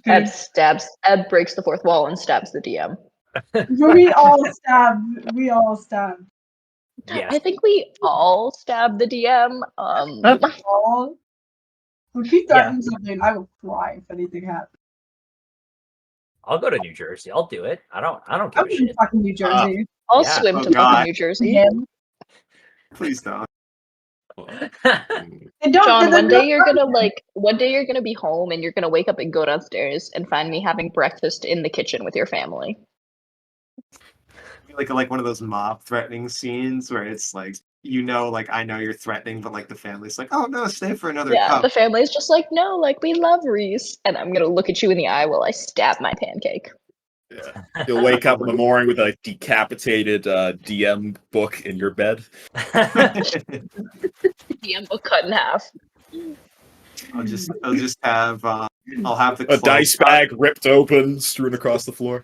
Eb breaks the fourth wall and stabs the DM. We all stab. Yes. I think we all stab the DM. If he threatens something, I will cry if anything happens. I'll go to New Jersey. I'll do it. I don't I'm give a in shit. fucking New Jersey. I'll swim to fucking New Jersey. Please don't. John, one day you're gonna be home and you're gonna wake up and go downstairs and find me having breakfast in the kitchen with your family. Like one of those mob threatening scenes where it's like, like I know you're threatening, but like the family's like, oh no, stay for another cup. The family's just like, no, like we love Reese, and I'm gonna look at you in the eye while I stab my pancake. Yeah. You'll wake up in the morning with a decapitated DM book in your bed. DM book cut in half. I'll just have I'll have the a dice bag ripped open, strewn across the floor.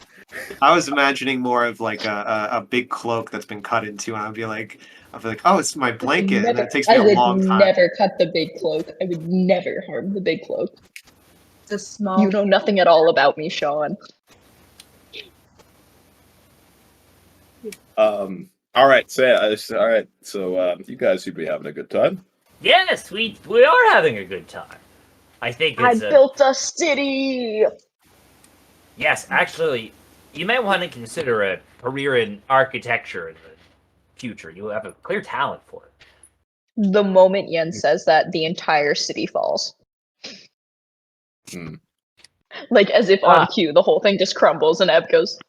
I was imagining more of like a big cloak that's been cut into, and I'll be like, oh, it's my blanket, and that takes me a long time. I would never cut the big cloak. I would never harm the big cloak. The small. You know nothing at all about me, Sean. All right, so you guys seem to be having a good time. Yes, we are having a good time. I think it's built a city. Yes, actually, you may want to consider a career in architecture in the future. You have a clear talent for it. The moment Jens says that, the entire city falls. Like as if on cue, the whole thing just crumbles, and Eb goes,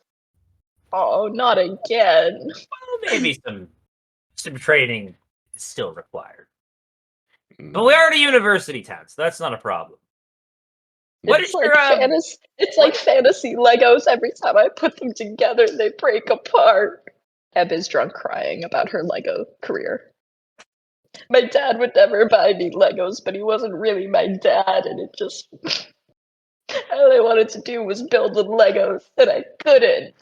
"Oh, not again." Well, maybe some training is still required. But we are at a university town, so that's not a problem. It's like fantasy Legos. Every time I put them together, they break apart. Eb is drunk crying about her Lego career. My dad would never buy me Legos, but he wasn't really my dad, and it just... all I wanted to do was build with Legos, and I couldn't.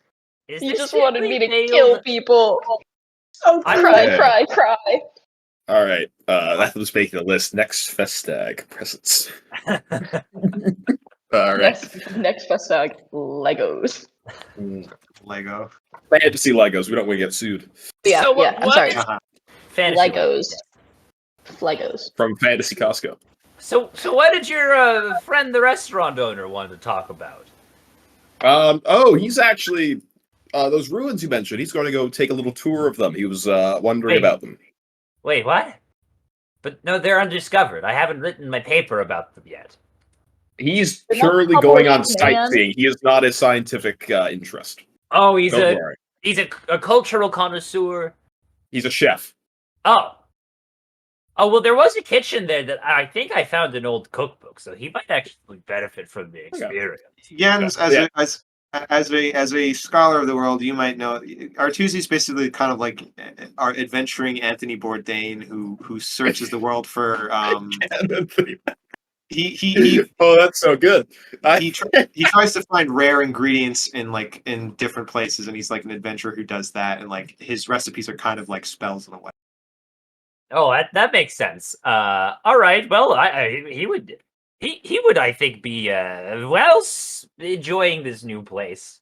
He just wanted me to kill people. Oh, cry. All right, Atham's making a list. Next Festag presents. All right. Next Festag, Legos. Lego. Fantasy Legos. We don't want to get sued. Yeah, I'm sorry. Fantasy Legos. From Fantasy Costco. So what did your friend, the restaurant owner, want to talk about? He's actually those ruins you mentioned. He's going to go take a little tour of them. He was wondering about them. Wait, what? But no, they're undiscovered. I haven't written my paper about them yet. He's purely going on sightseeing. He is not a scientific interest. Oh, he's a cultural connoisseur. He's a chef. Oh, Oh, well, there was a kitchen there that I think I found an old cookbook, so he might actually benefit from the experience. Jens, as a scholar of the world, you might know Artusi's basically kind of like our adventuring Anthony Bourdain who searches the world for he Oh, that's so good. he tries to find rare ingredients in different places, and he's like an adventurer who does that, and like his recipes are kind of like spells in a way. Oh, that makes sense. All right. Well, he would I think be enjoying this new place.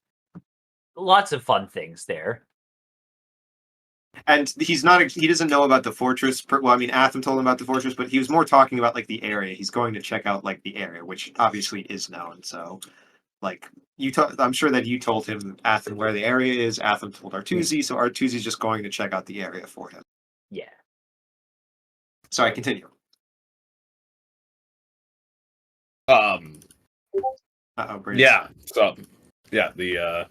Lots of fun things there. And he doesn't know about the fortress. Well, I mean, Atham told him about the fortress, but he was more talking about like the area. He's going to check out like the area, which obviously is known. So, like I'm sure that you told him Atham where the area is. Atham told Artusi, so Artusi's just going to check out the area for him. Yeah. Sorry, continue. Brandon. Yeah. So, yeah, the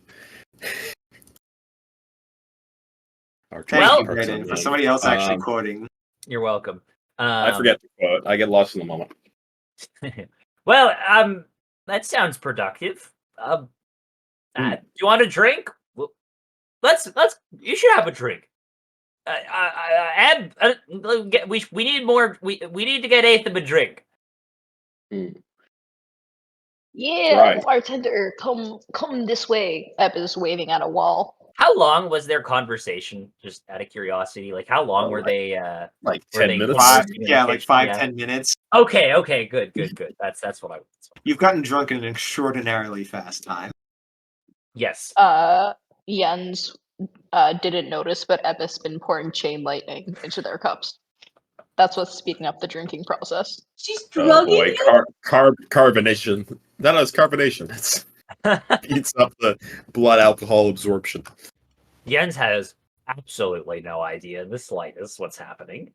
Thank you, Artusi Brandon, for somebody else actually quoting. You're welcome. I forget the quote. I get lost in the moment. Well, that sounds productive. Do you want a drink? Well, let's. You should have a drink. We need more. We need to get Atham a drink. Yeah, Right. bartender, come this way. Eb is waving at a wall. How long was their conversation? Just out of curiosity, like how long were they? Like were 10 they minutes? conversing in the Yeah, like kitchen? 5-10 minutes. Okay, good. That's what I. You've gotten drunk in an extraordinarily fast time. Yes. Jens didn't notice, but Eb has been pouring chain lightning into their cups. That's what's speeding up the drinking process. She's Oh drugging boy, you? carbonation. No, it's carbonation. It's speeds up the blood alcohol absorption. Jens has absolutely no idea in the slightest what's happening,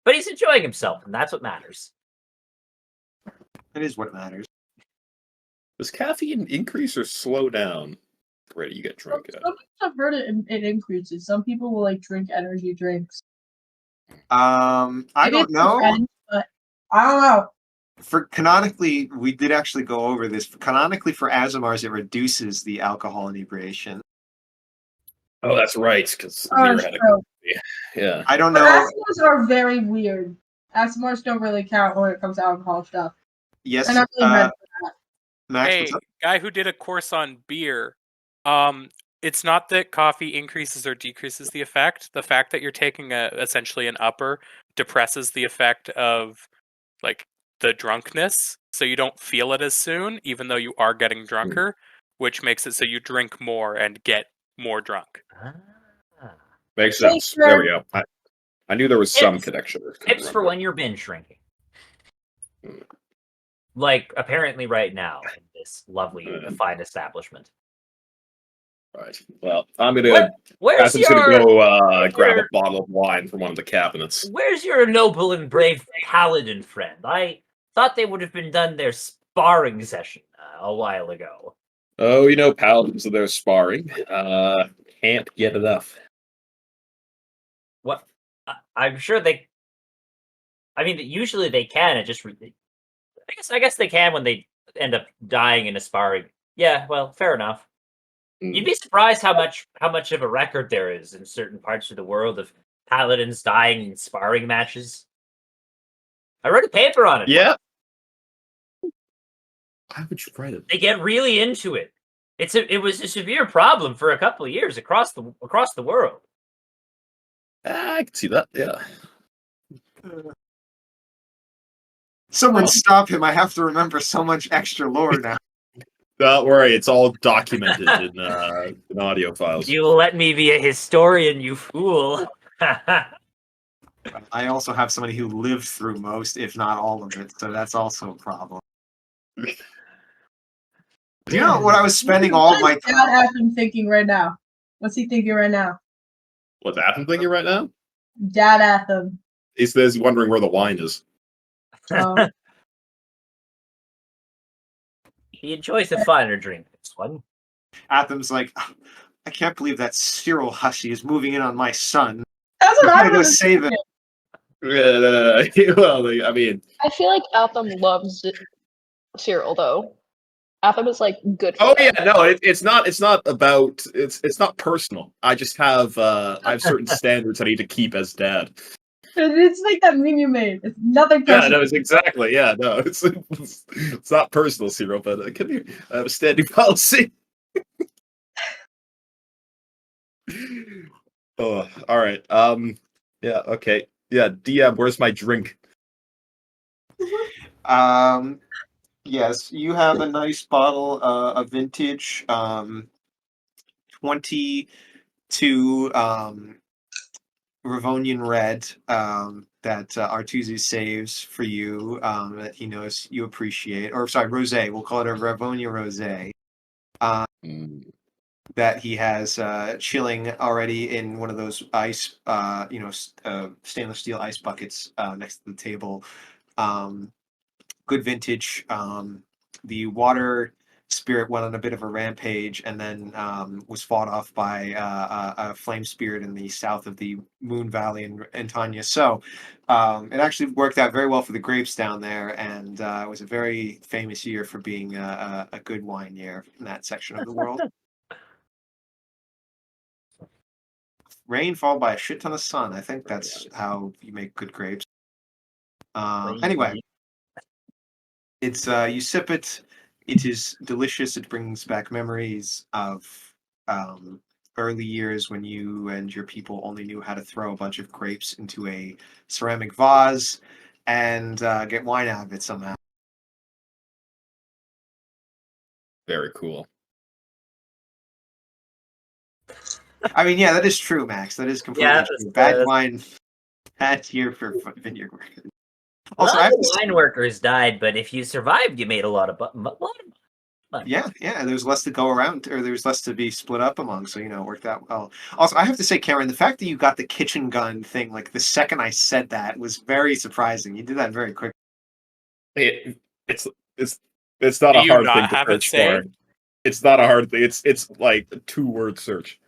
but he's enjoying himself, and that's what matters. It is what matters. Does caffeine increase or slow down the rate you get drunk at? Some people have heard it increases. Some people will like drink energy drinks. I Maybe don't it's know. friends, but I don't know. For canonically, we did actually go over this. Canonically, for Azamars, it reduces the alcohol inebriation. Oh, that's right, because Oh, Lear it's had a true. yeah. I don't But know. Asimars are very weird. Asimars don't really count when it comes to alcohol stuff. Yes, And I really read Max. Hey, What's up? guy who did a course on beer. It's not that coffee increases or decreases the effect. The fact that you're taking essentially an upper depresses the effect of like the drunkenness, so you don't feel it as soon, even though you are getting drunker, which makes it so you drink more and get more drunk. Makes sense. Sure. There we go. I knew there was some Tips- connection. Tips for when you're binge drinking. Like apparently right now in this lovely fine establishment. Right. Well, I'm gonna. Where's Athem's gonna your go grab your- a bottle of wine from one of the cabinets. Where's your noble and brave paladin friend? I thought they would have been done their sparring session a while ago. Oh, paladins are there sparring. Can't get enough. What? I'm sure they. I mean, usually they can. It just. I guess they can when they end up dying in a sparring. Yeah, well, fair enough. You'd be surprised how much of a record there is in certain parts of the world of paladins dying in sparring matches. I wrote a paper on it. Yeah. Why would you write it? They get really into it. It was a severe problem for a couple of years across the world. I can see that. Yeah. Someone stop him! I have to remember so much extra lore now. Don't worry, it's all documented in audio files. You let me be a historian, you fool. I also have somebody who lived through most, if not all of it, so that's also a problem. Do you know what I was spending all my time? Dad Atham thinking right now. What's he thinking right now? What's Atham thinking right now? Dad Atham. He's wondering where the wine is. He enjoys the finer drink, this one. Atham's like, I can't believe that Cyril Hussey is moving in on my son. That's what I'm I gonna go was save him. Well, I mean, I feel like Atham loves Cyril though. Atham is like good for oh them. yeah, no, it's not about it's not personal. I just have I have certain standards I need to keep as dad. It's like that meme you made. It's nothing Yeah, personal. no, it's exactly. Yeah, no, it's not personal, Cyril, but it can be a standing policy. Oh, all right. Yeah, okay. Yeah, DM, where's my drink? Yes, you have a nice bottle, of vintage, 22 Ravonian Red, that Artusi saves for you, that he knows you appreciate. Or sorry, rosé. We'll call it a Ravonia rosé. Mm. That he has chilling already in one of those ice, stainless steel ice buckets next to the table. Um, Good vintage. The water spirit went on a bit of a rampage and then was fought off by a flame spirit in the south of the Moon Valley in Tanya. So it actually worked out very well for the grapes down there, and it was a very famous year for being a good wine year in that section of the world. Rain followed by a shit ton of sun. I think that's how you make good grapes. Anyway, it's you sip it. It is delicious. It brings back memories of um, early years when you and your people only knew how to throw a bunch of grapes into a ceramic vase and get wine out of it somehow. Very cool. I mean, yeah, that is true, Max. That is completely Yeah, true. Bad wine, bad year for vineyard workers. a Also, lot I have of to wine workers died, but if you survived, you made a lot of money. Yeah, yeah. There's less to go around, or there's less to be split up among. So it worked out well. Also, I have to say, Cameron, the fact that you got the kitchen gun thing, like the second I said that, was very surprising. You did that very quick. It, it's it's it's not Do a you hard thing not to have it search for. saved? It's not a hard thing. It's like a 2-word search.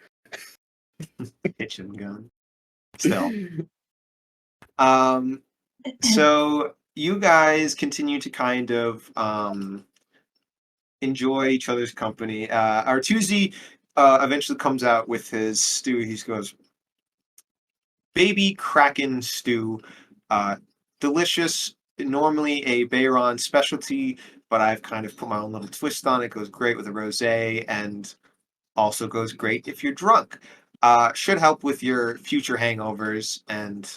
Kitchen gun. Still. Um. So you guys continue to kind of enjoy each other's company. Artusi eventually comes out with his stew. He goes, baby kraken stew, delicious. Normally a Bayron specialty, but I've kind of put my own little twist on it. Goes great with a rosé, and also goes great if you're drunk. Should help with your future hangovers. And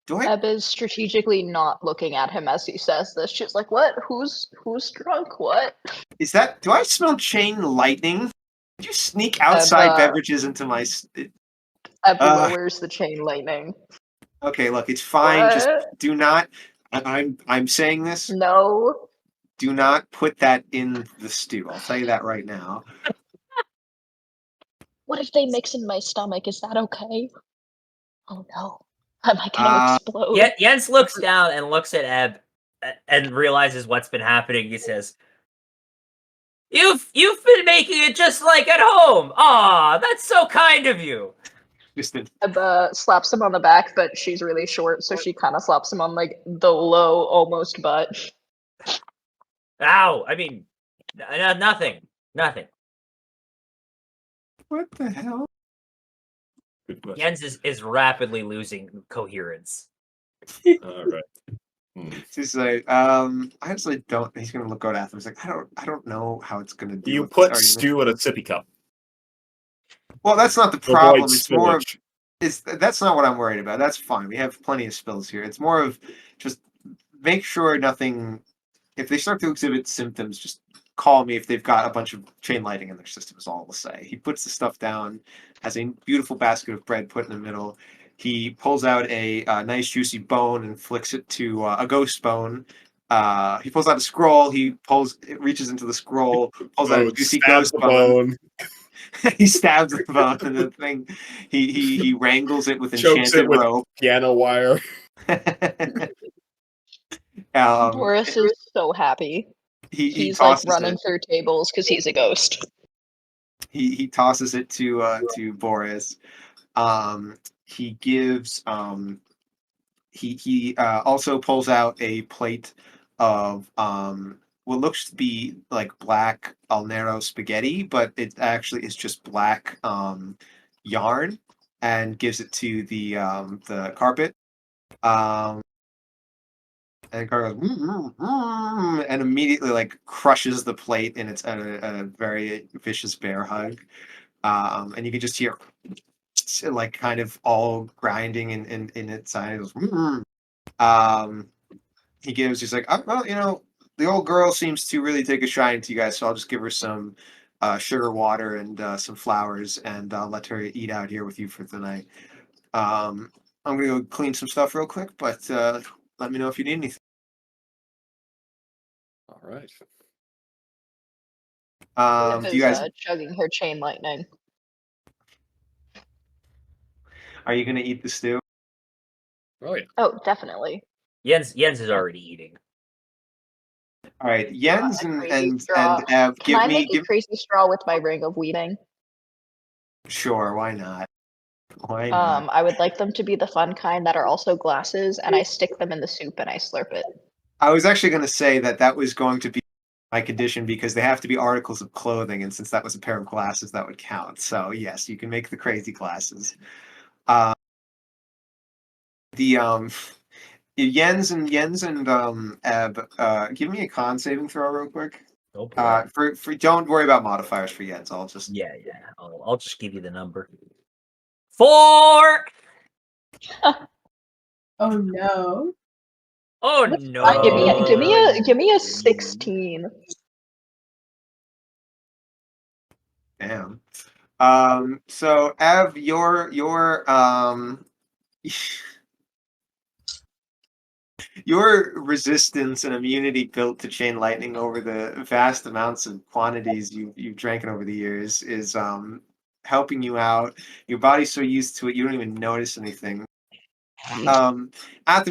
do I Eb is strategically not looking at him as he says this. She's like, "What? Who's drunk? What?" do I smell chain lightning? Did you sneak Eb, outside beverages into my? Eb Uh, lowers the chain lightning. okay, look, it's fine. Just What? do not. I'm saying this. No. Do not put that in the stew. I'll tell you that right now. What if they mix in my stomach? Is that okay? Oh no. Am I gonna Uh, explode? Yeah, Jens looks down and looks at Eb and realizes what's been happening. He says, "You've been making it just like at home. Aw, that's so kind of you." just Eb slaps him on the back, but she's really short, so she kind of slaps him on like the low, almost butt. Ow! I mean, nothing. what the hell? Good question. Jens is rapidly losing coherence. All right. He's like, I actually don't. He's gonna go to Atham. He's like, I don't know how it's gonna do. You with put this argument." stew in a sippy cup. Well, that's not the To avoid problem. It's more of spillage. that's not what I'm worried about. That's fine. We have plenty of spills here. It's more of just make sure nothing. If they start to exhibit symptoms, just call me if they've got a bunch of chain lighting in their system. Is all I'll say. He puts the stuff down, has a beautiful basket of bread put in the middle. He pulls out a nice juicy bone and flicks it to a ghost bone. He pulls out a scroll. Reaches into the scroll, pulls out a juicy Stabs ghost the bone. bone, He stabs the bone, and the thing he wrangles it with chokes enchanted it with rope. piano wire. Boris is so happy. He He's like tosses running it. through tables because he's a ghost. He tosses it to Boris. he gives he also pulls out a plate of what looks to be like black al nero spaghetti, but it actually is just black yarn, and gives it to the carpet. And Carter goes, and immediately like crushes the plate in its a very vicious bear hug. And you can just hear like kind of all grinding in its side. He goes, he's like, oh, well, the old girl seems to really take a shine to you guys, so I'll just give her some sugar water and some flowers, and I'll let her eat out here with you for the night. I'm gonna go clean some stuff real quick, but let me know if you need anything. All right. Do you guys chugging her chain lightning. are you gonna eat the stew? Oh yeah. Oh, definitely. Jens is already eating. All right, Jens and Crazy straw. Ev, Can I make a crazy straw with my ring of weeding? Sure, why not? Why not? I would like them to be the fun kind that are also glasses, and I stick them in the soup and I slurp it. I was actually going to say that was going to be my condition because they have to be articles of clothing, and since that was a pair of glasses, that would count. So yes, you can make the crazy glasses. The Jens and Eb, give me a con saving throw real quick. Oh boy. For don't worry about modifiers for Jens. I'll just Yeah. I'll just give you the number. 4. Oh no. Oh What's no! that? Give me a 16. damn. So Ev, your your resistance and immunity built to chain lightning over the vast amounts of quantities you've drank over the years is helping you out. Your body's so used to it you don't even notice anything. Atham,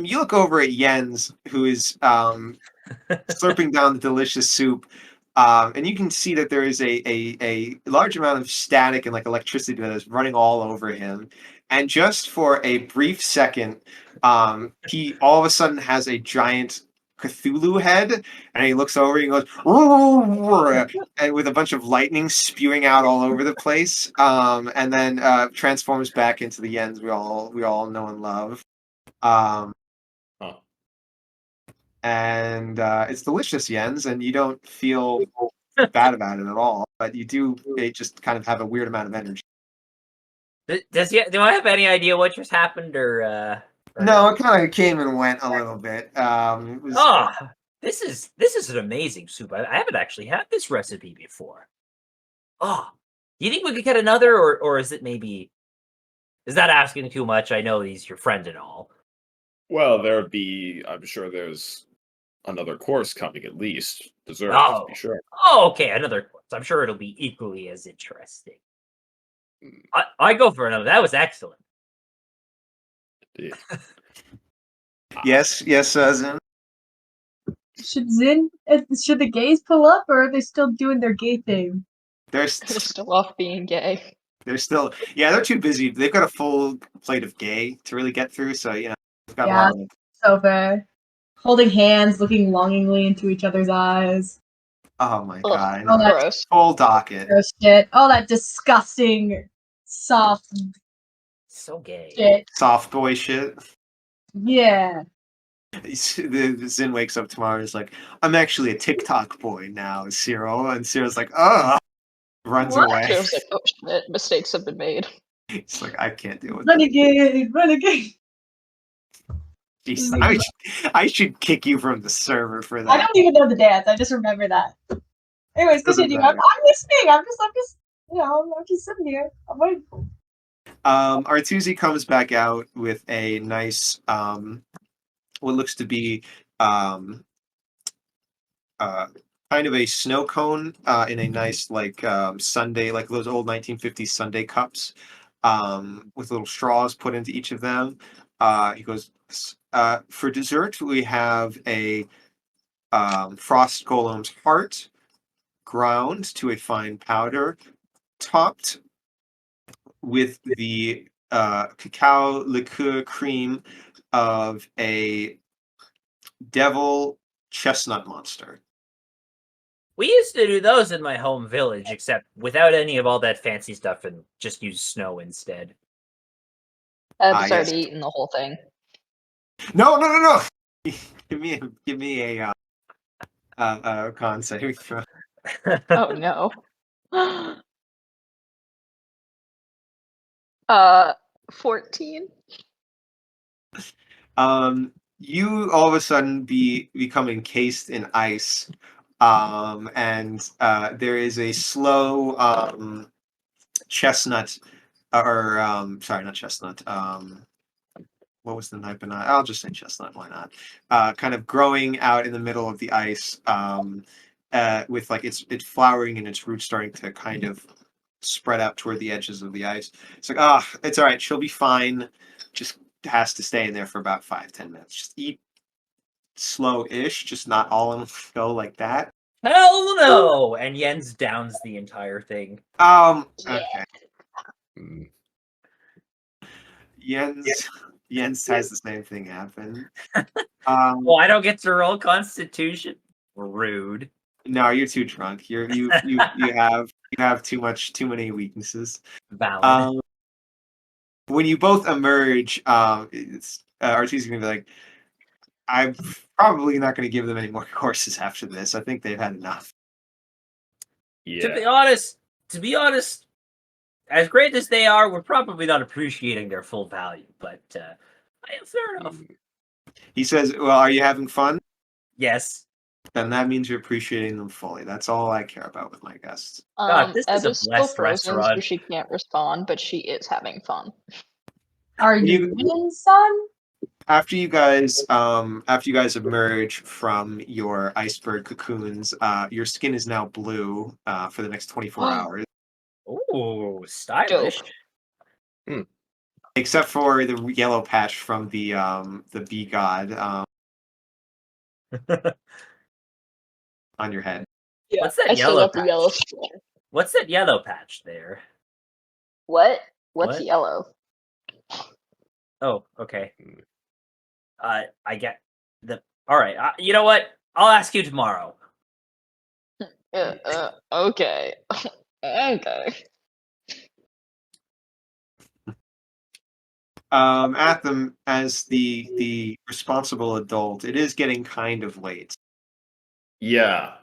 you look over at Jens, who is slurping down the delicious soup, and you can see that there is a large amount of static and like electricity that is running all over him. And just for a brief second, he all of a sudden has a giant Cthulhu head, and he looks over and he goes, and with a bunch of lightning spewing out all over the place, and then transforms back into the Jens we all know and love. And it's delicious, Jens, and you don't feel bad about it at all. But you do just kind of have a weird amount of energy. Do I have any idea what just happened, or No, it kind of came and went a little bit. It was. Oh, this is an amazing soup. I haven't actually had this recipe before. Oh, you think we could get another, or is it maybe? Is that asking too much? I know he's your friend and all. Well, I'm sure there's another course coming at least. Dessert, to be sure. Oh, okay, another course. I'm sure it'll be equally as interesting. I go for another. That was excellent. Indeed. Yes, Zin. Should the gays pull up, or are they still doing their gay thing? They're still off being gay. They're too busy. They've got a full plate of gay to really get through, so they've got a Yeah, lot of. so fair. Holding hands, looking longingly into each other's eyes. Oh my Ugh, god! Oh, that gross. Full docket. gross shit. Oh, that disgusting, soft So gay. shit. Soft boy shit. Yeah. The Zin wakes up tomorrow and is like, I'm actually a TikTok boy now, Cyril. And Cyril's like, oh, runs What? away. Cyril's like, oh shit, mistakes have been made. It's like, I can't deal with that. Renegade. Jeez, I should kick you from the server for I that. don't even know the dance. I just remember that. Anyways, Doesn't continue. matter. I'm listening. I'm just, I'm just sitting here. I'm waiting. Artusi comes back out with a nice, what looks to be kind of a snow cone in a nice like sundae, like those old 1950s sundae cups, with little straws put into each of them. He goes, for dessert we have a frost golem's heart ground to a fine powder, topped with the cacao liqueur cream of a devil chestnut monster. We used to do those in my home village, except without any of all that fancy stuff and just use snow instead. Eb's yes. already eaten the whole thing. No. give me a con saving throw. Oh no. 14. You all of a sudden become encased in ice, and there is a slow chestnut, or sorry, not chestnut. What was the type of nut? I'll just say chestnut. Why not? Kind of growing out in the middle of the ice, with like it's flowering and its roots starting to kind of spread out toward the edges of the ice. It's like, it's all right. She'll be fine. Just has to stay in there for about 5-10 minutes. Just eat slow-ish, just not all in a go like that. Hell no! And Jens downs the entire thing. Okay. Mm. Jens has the same thing happen. Well, I don't get to roll Constitution. Rude. No, you're too drunk. You have too many weaknesses. Valid. When you both emerge, Artie's gonna be like, I'm probably not gonna give them any more courses after this. I think they've had enough. Yeah. To be honest, as great as they are, we're probably not appreciating their full value. But fair enough. He says, "Well, are you having fun? Yes. Then that means you're appreciating them fully. That's all I care about with my guests." God, this is Eb a is still blessed frozen, so restaurant. she can't respond, but she is having fun. Are you in, son? After you guys emerge from your iceberg cocoons, your skin is now blue for the next 24 hours, Ooh, stylish. except for the yellow patch from the bee god on your head. Yeah, What's that I still yellow got the yellow patch? skin. What's that yellow patch there? What? What's What? yellow? Oh, okay. I get the. All right. You know what? I'll ask you tomorrow. Okay. Okay. Atham, as the responsible adult, it is getting kind of late. Yeah.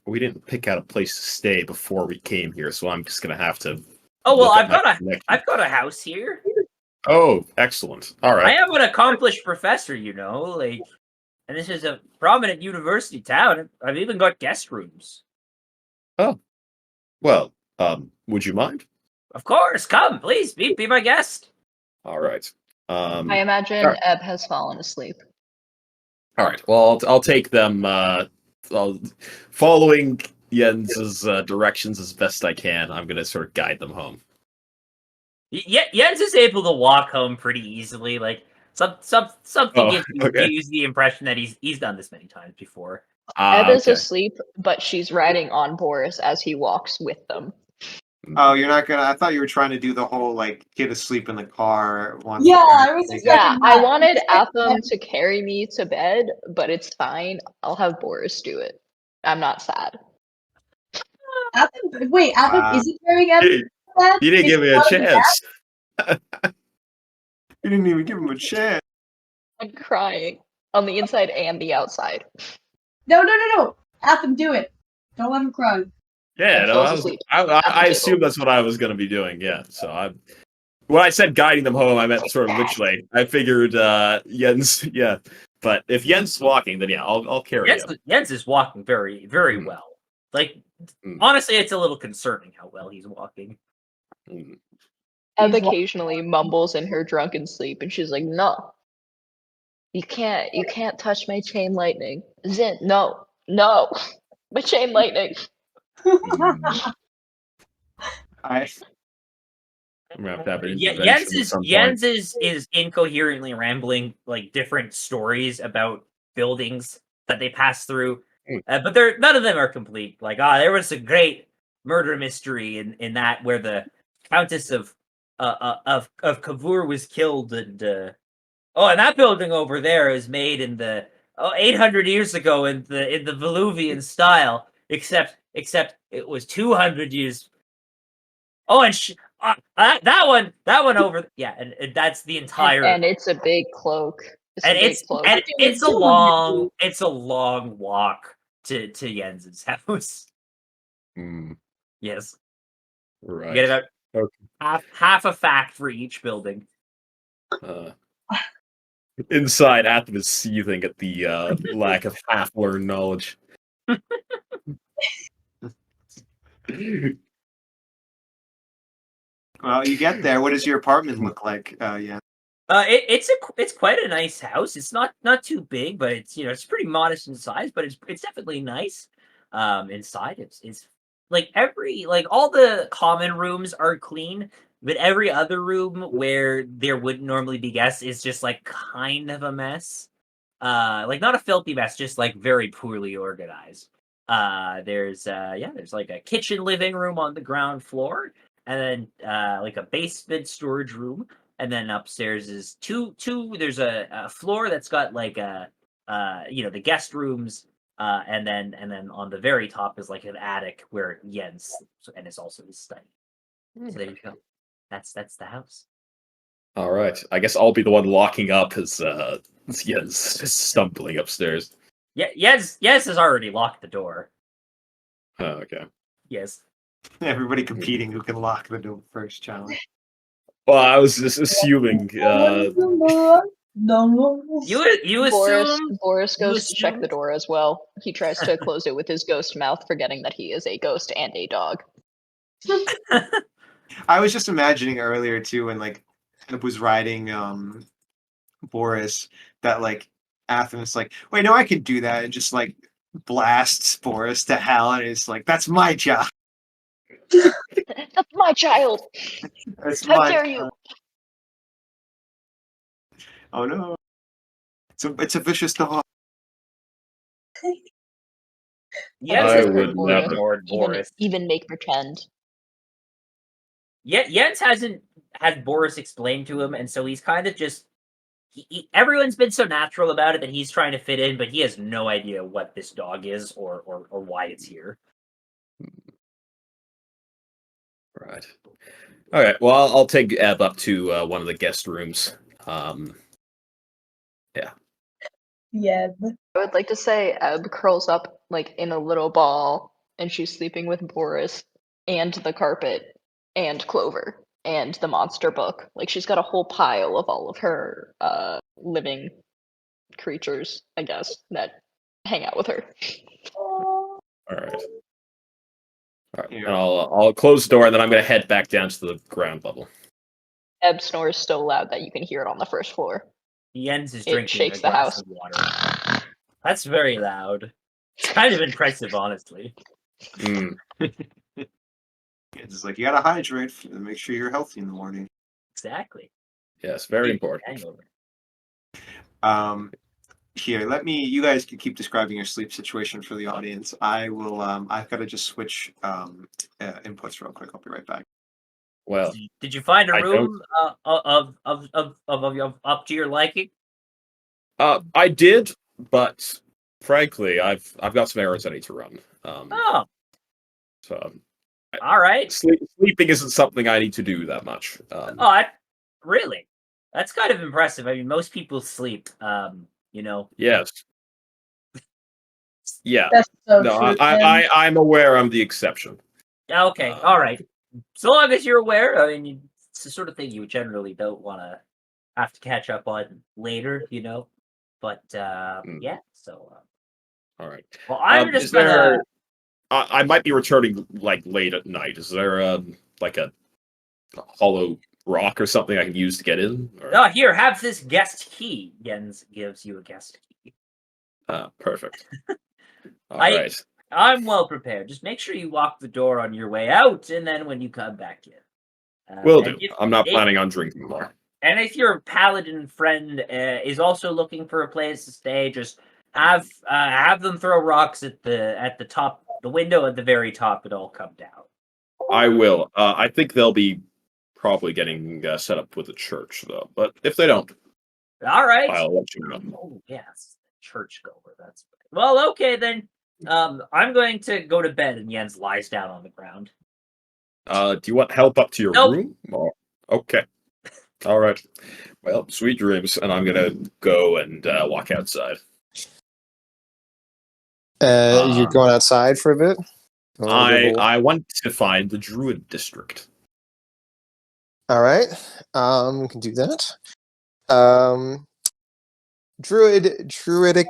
We didn't pick out a place to stay before we came here, so I'm just gonna have to. Oh well, look at I've my got connection. a house here. Oh, excellent. All I right. am an accomplished professor, and this is a prominent university town. I've even got guest rooms. Oh, well. Would you mind? Of course, come, please, be my guest. All right. I imagine all right. Eb has fallen asleep. All right. Well, I'll take them. Following Jens's directions as best I can. I'm gonna sort of guide them home. Jens is able to walk home pretty easily. Like something gives you the impression that he's done this many times before. Eb is Okay. asleep, but she's riding on Boris as he walks with them. Oh, you're not gonna. I thought you were trying to do the whole like kid asleep in the car one. Yeah, I was expecting Yeah, I that. wanted Atham to carry me to bed, but it's fine. I'll have Boris do it. I'm not sad. Atham, wait, Atham, is he carrying Eb? You didn't give me a chance. You didn't even give him a chance. I'm crying on the inside and the outside. No. Atham, do it. Don't let him cry. Yeah, Eb no, falls asleep I at the I table. assumed that's what I was going to be doing. Yeah, so when I said guiding them home, I meant sort of literally. I figured Jens, yeah, but if Jens is walking, then yeah, I'll carry him. Jens is walking very, very well. Like, honestly, it's a little concerning how well he's walking. Eb occasionally mumbles in her drunken sleep, and she's like, "No, you can't touch my chain lightning, Zin. No, my chain lightning." I I'm gonna have to have an intervention at some point. Jens is incoherently rambling like different stories about buildings that they pass through, but none of them are complete. Like, there was a great murder mystery in that where the Countess of Cavour was killed, and and that building over there is made in the 800 years ago in the Veluvian style, except it was 200 years. Oh, and that one over, yeah, and that's the entire. And it's a big cloak. It's a big cloak. it's a long walk to Jens's house. Hmm. Yes, Right. you get about Okay. half a fact for each building. Inside, Atham is seething at the lack of half-learned knowledge. Well, you get there. What does your apartment look like? Yeah. It's quite a nice house. It's not too big, but it's pretty modest in size, but it's definitely nice. Inside it's like all the common rooms are clean, but every other room where there wouldn't normally be guests is just like kind of a mess. Like not a filthy mess, just like very poorly organized. There's like a kitchen living room on the ground floor, and then like a basement storage room. And then upstairs is two. There's a floor that's got like the guest rooms, and then on the very top is like an attic where Jens sleeps, and it's also his study. So there you go. That's the house. All right. I guess I'll be the one locking up as Jens stumbling upstairs. Yeah, Jens has already locked the door. Oh, okay. Yes. Everybody competing who can lock the door first challenge. Well, I was just assuming. You assume Boris goes to check assume- the door as well. He tries to close it with his ghost mouth, forgetting that he is a ghost and a dog. I was just imagining earlier too, when like I was riding Boris, that like Atham is like, wait, no, I can do that, and just like blasts Boris to hell, and it's like, that's my job. That's my child! That's How my dare you! job. Oh no. It's a vicious dog. Jens I has would never. ignored Boris. Even make pretend. Jens hasn't had Boris explain to him, and so he's kind of just. Everyone's been so natural about it that he's trying to fit in, but he has no idea what this dog is or why it's here. Right. All right. Well, I'll take Eb up to one of the guest rooms. Yeah. I would like to say Eb curls up like in a little ball, and she's sleeping with Boris and the carpet and Clover and the monster book. Like she's got a whole pile of all of her living creatures, I guess, that hang out with her. All right. All right. Yeah. And I'll close the door, and then I'm going to head back down to the ground level. Eb snores so loud that you can hear it on the first floor. Jens is It drinking shakes a the glass house. of water. That's very loud. It's kind of impressive, honestly. Mm. It's like, you gotta hydrate and make sure you're healthy in the morning. Exactly. Yes, very Keep important. hangover. Here, you guys can keep describing your sleep situation for the audience. I will, I've got to just switch inputs real quick. I'll be right back. Well, Did you find a I room of up to your liking? I did, but frankly, I've got some errands I need to run. Oh, So all right. sleeping isn't something I need to do that much. Really? That's kind of impressive. I mean, most people sleep. Yes. Yeah. That's so No, true. I'm aware I'm the exception. Okay, all right. So long as you're aware, I mean, it's the sort of thing you generally don't want to have to catch up on later, But yeah, so. All right. Well, I'm just Is gonna. there? I might be returning like late at night. Is there like a hollow rock or something I can use to get in? Or... Oh, here, have this guest key. Jens gives you a guest key. Perfect. All I- right. I'm well prepared. Just make sure you lock the door on your way out, and then when you come back in. Will and do. if- I'm not if- planning on drinking more. And if your paladin friend is also looking for a place to stay, just have them throw rocks at the top, the window at the very top. It'll come down. I will. I think they'll be probably getting set up with the church, though. But if they don't, All right. I'll let you know. Oh yes, churchgoer. That's well. Okay then. I'm going to go to bed, and Jens lies down on the ground. Do you want help up to your Nope. room? Or... Okay. All right. Well, sweet dreams, and I'm gonna go and walk outside. You're going outside for a bit? I want to find the Druid district. All right. We can do that. Druidic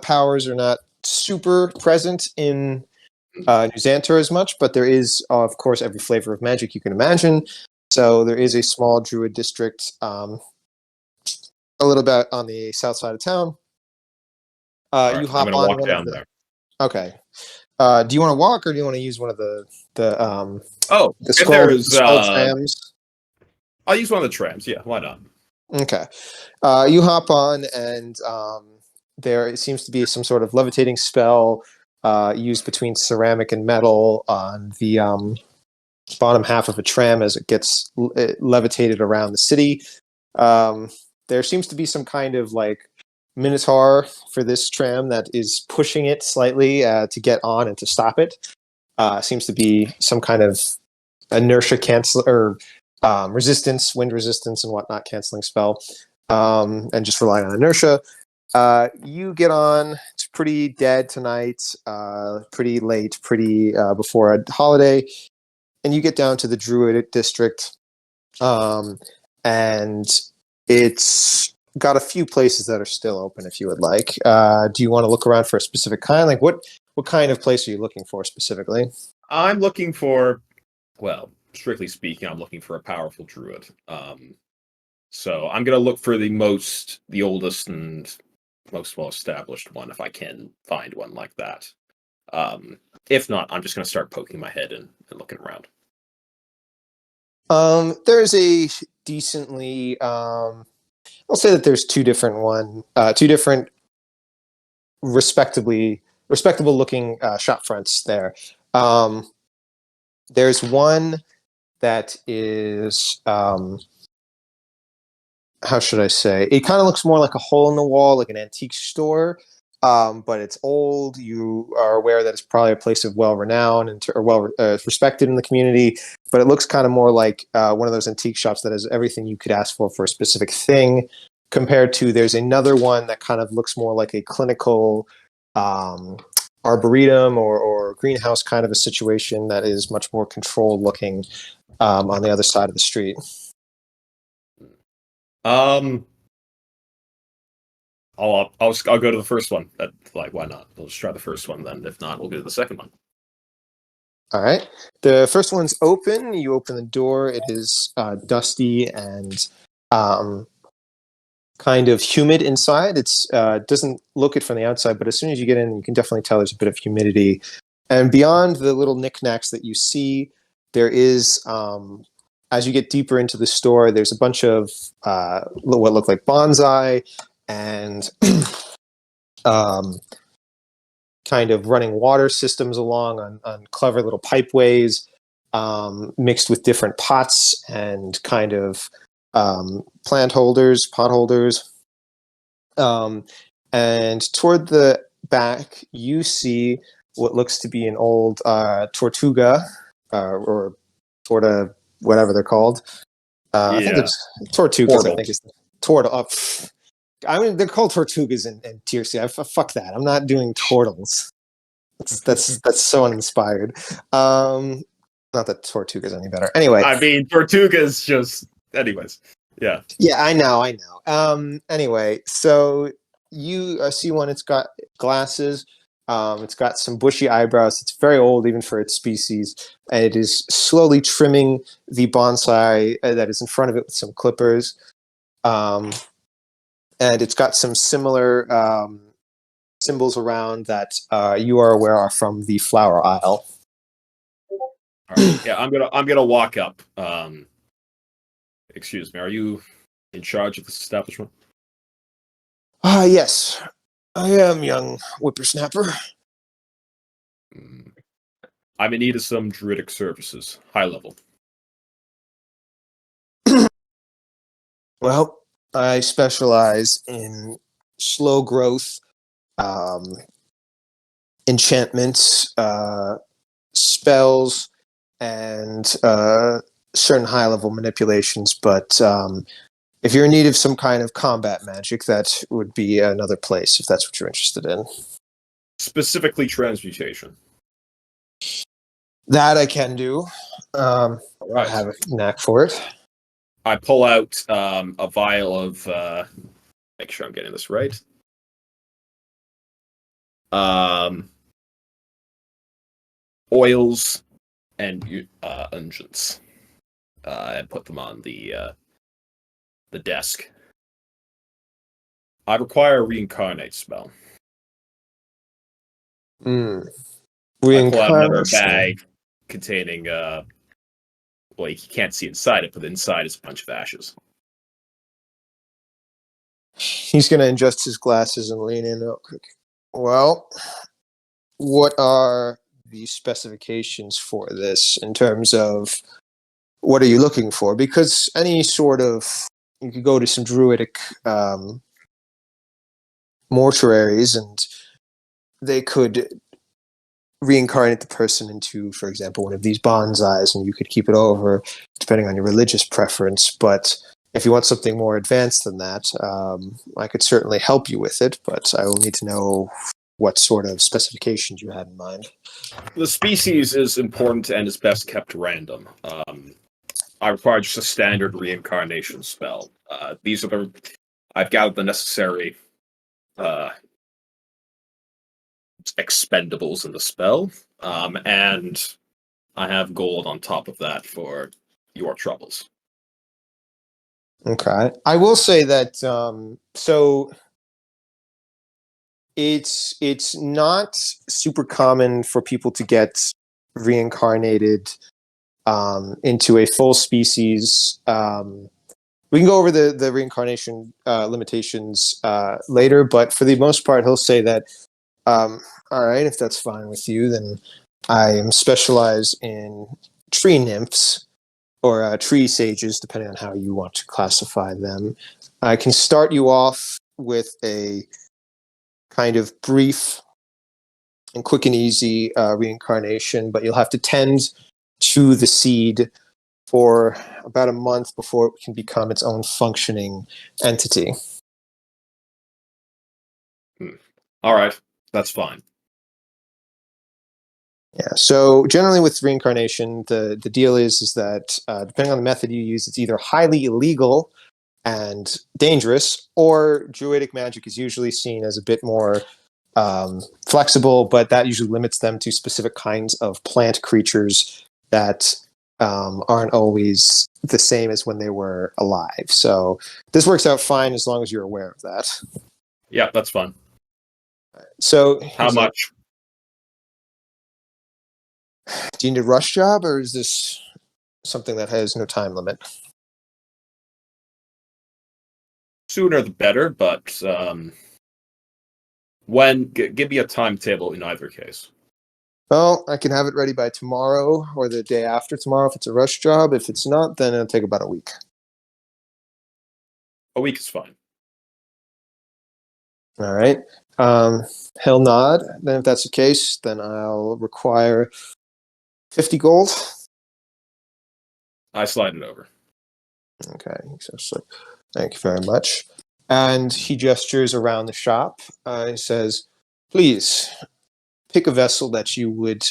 powers are not super present in New Xantor as much, but there is, of course, every flavor of magic you can imagine. So there is a small druid district a little bit on the south side of town. Right, you hop I'm gonna on walk one down of the... there. Okay. Do you want to walk, or do you want to use one of the If scroll trams? I'll use one of the trams. Yeah, why not? Okay. You hop on, and there seems to be some sort of levitating spell used between ceramic and metal on the bottom half of a tram as it gets levitated around the city. There seems to be some kind of like minotaur for this tram that is pushing it slightly to get on and to stop it. Seems to be some kind of inertia cancel or resistance, wind resistance and whatnot canceling spell, and just relying on inertia. You get on. It's pretty dead tonight, pretty late, pretty before a holiday, and you get down to the Druid district, and it's got a few places that are still open if you would like. Do you want to look around for a specific kind? Like what kind of place are you looking for specifically? I'm looking for, well, strictly speaking, I'm looking for a powerful druid. So I'm gonna look for the oldest and most well-established one if I can find one like that. If not, I'm just gonna start poking my head in and looking around. There's a decently, I'll say that there's two different respectable looking shop fronts there. There's one that is, how should I say? It kind of looks more like a hole in the wall, like an antique store, but it's old. You are aware that it's probably a place of well renowned or well respected in the community. But it looks kind of more like one of those antique shops that has everything you could ask for a specific thing. Compared to, there's another one that kind of looks more like a clinical arboretum or greenhouse kind of a situation that is much more controlled looking on the other side of the street. I'll go to the first one. Why not? We'll just try the first one then. If not, we'll go to the second one. All right. The first one's open. You open the door. It is dusty and kind of humid inside. It's doesn't look it from the outside, but as soon as you get in, you can definitely tell there's a bit of humidity. And beyond the little knickknacks that you see, there is, as you get deeper into the store, there's a bunch of what look like bonsai and kind of running water systems along on clever little pipeways, mixed with different pots and kind of pot holders. And toward the back, you see what looks to be an old Tortuga, or Torta, whatever they're called. I think it's Tortugas. Turtle. I think it's Tortle. I mean, they're called Tortugas in Tier C. Fuck that. I'm not doing turtles. That's so uninspired. Not that Tortuga's any better. Anyway, I mean, Tortuga's just, anyways. Yeah. Yeah, I know. Anyway, so you see one. It's got glasses. It's got some bushy eyebrows. It's very old, even for its species. And it is slowly trimming the bonsai that is in front of it with some clippers. And it's got some similar symbols around that you are aware are from the flower aisle. All right. Yeah, I'm gonna walk up. Excuse me, are you in charge of this establishment? Yes. I am, young whippersnapper. I'm in need of some druidic services, high level. Well, I specialize in slow growth, enchantments, spells, and certain high level manipulations. But if you're in need of some kind of combat magic, that would be another place if that's what you're interested in. Specifically, transmutation. That I can do. All I right. have a knack for it. I pull out a vial of. Make sure I'm getting this right. Oils and unguents, and put them on the desk. I require a reincarnate spell. I pull out another Reincarnation. bag containing well, you can't see inside it, but inside is a bunch of ashes. He's going to adjust his glasses and lean in real quick. Well, what are the specifications for this in terms of what are you looking for? Because any sort of, you could go to some druidic mortuaries and they could reincarnate the person into, for example, one of these bonsais, and you could keep it over depending on your religious preference. But if you want something more advanced than that, I could certainly help you with it, but I will need to know what sort of specifications you had in mind. The species is important and is best kept random. I require just a standard reincarnation spell. These are the. I've gathered the necessary expendables in the spell, and I have gold on top of that for your troubles. Okay. I will say that so it's not super common for people to get reincarnated into a full species. We can go over the reincarnation limitations later, but for the most part, he'll say that, all right, if that's fine with you, then I am specialized in tree nymphs or tree sages, depending on how you want to classify them. I can start you off with a kind of brief and quick and easy reincarnation, but you'll have to tend to the seed for about a month before it can become its own functioning entity. All right, that's fine. Yeah. So generally, with reincarnation, the deal is that depending on the method you use, it's either highly illegal and dangerous, or druidic magic is usually seen as a bit more flexible, but that usually limits them to specific kinds of plant creatures that aren't always the same as when they were alive. So this works out fine as long as you're aware of that. Yeah, that's fine. So How much? Do you need a rush job, or is this something that has no time limit? Sooner the better, but give me a timetable in either case. Well, I can have it ready by tomorrow or the day after tomorrow if it's a rush job. If it's not, then it'll take about a week. A week is fine. All right. He'll nod. Then if that's the case, then I'll require 50 gold. I slide it over. Okay. So, thank you very much. And he gestures around the shop. He says, please pick a vessel that you would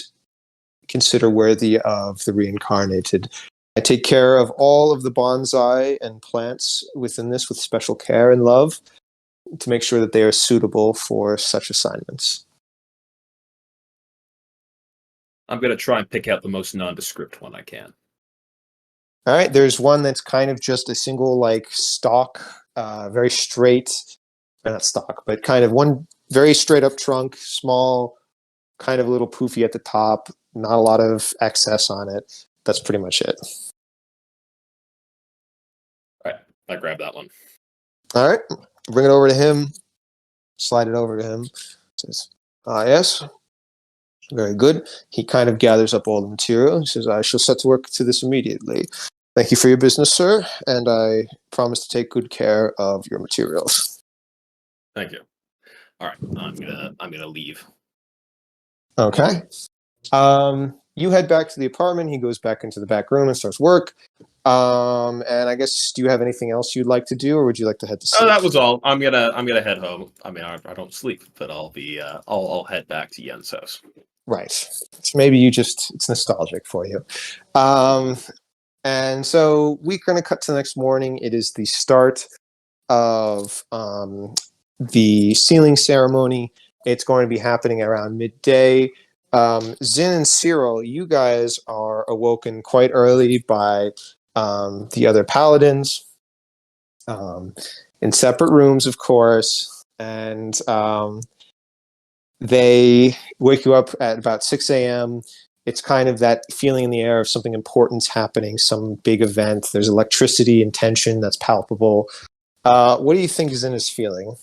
consider worthy of the reincarnated. I take care of all of the bonsai and plants within this with special care and love to make sure that they are suitable for such assignments. I'm going to try and pick out the most nondescript one I can. All right, there's one that's kind of just a single stalk, very straight, not stalk, but kind of one very straight up trunk, small, kind of a little poofy at the top, not a lot of excess on it. That's pretty much it. All right, I grab that one. All right, bring it over to him, slide it over to him. Says, yes. Very good. He kind of gathers up all the material. He says, I shall set to work to this immediately. Thank you for your business, sir, and I promise to take good care of your materials. Thank you. All right, I'm gonna leave. Okay. You head back to the apartment. He goes back into the back room and starts work. And I guess, do you have anything else you'd like to do, or would you like to head to sleep? Oh, that was all. I'm gonna head home. I mean, I don't sleep, but I'll head back to Yen's house. Right. So maybe it's nostalgic for you. And so we're going to cut to the next morning. It is the start of the sealing ceremony. It's going to be happening around midday. Zin and Cyril, you guys are awoken quite early by the other paladins in separate rooms, of course. And they wake you up at about 6 a.m. It's kind of that feeling in the air of something important's happening, some big event. There's electricity and tension that's palpable. What do you think Zin is feeling?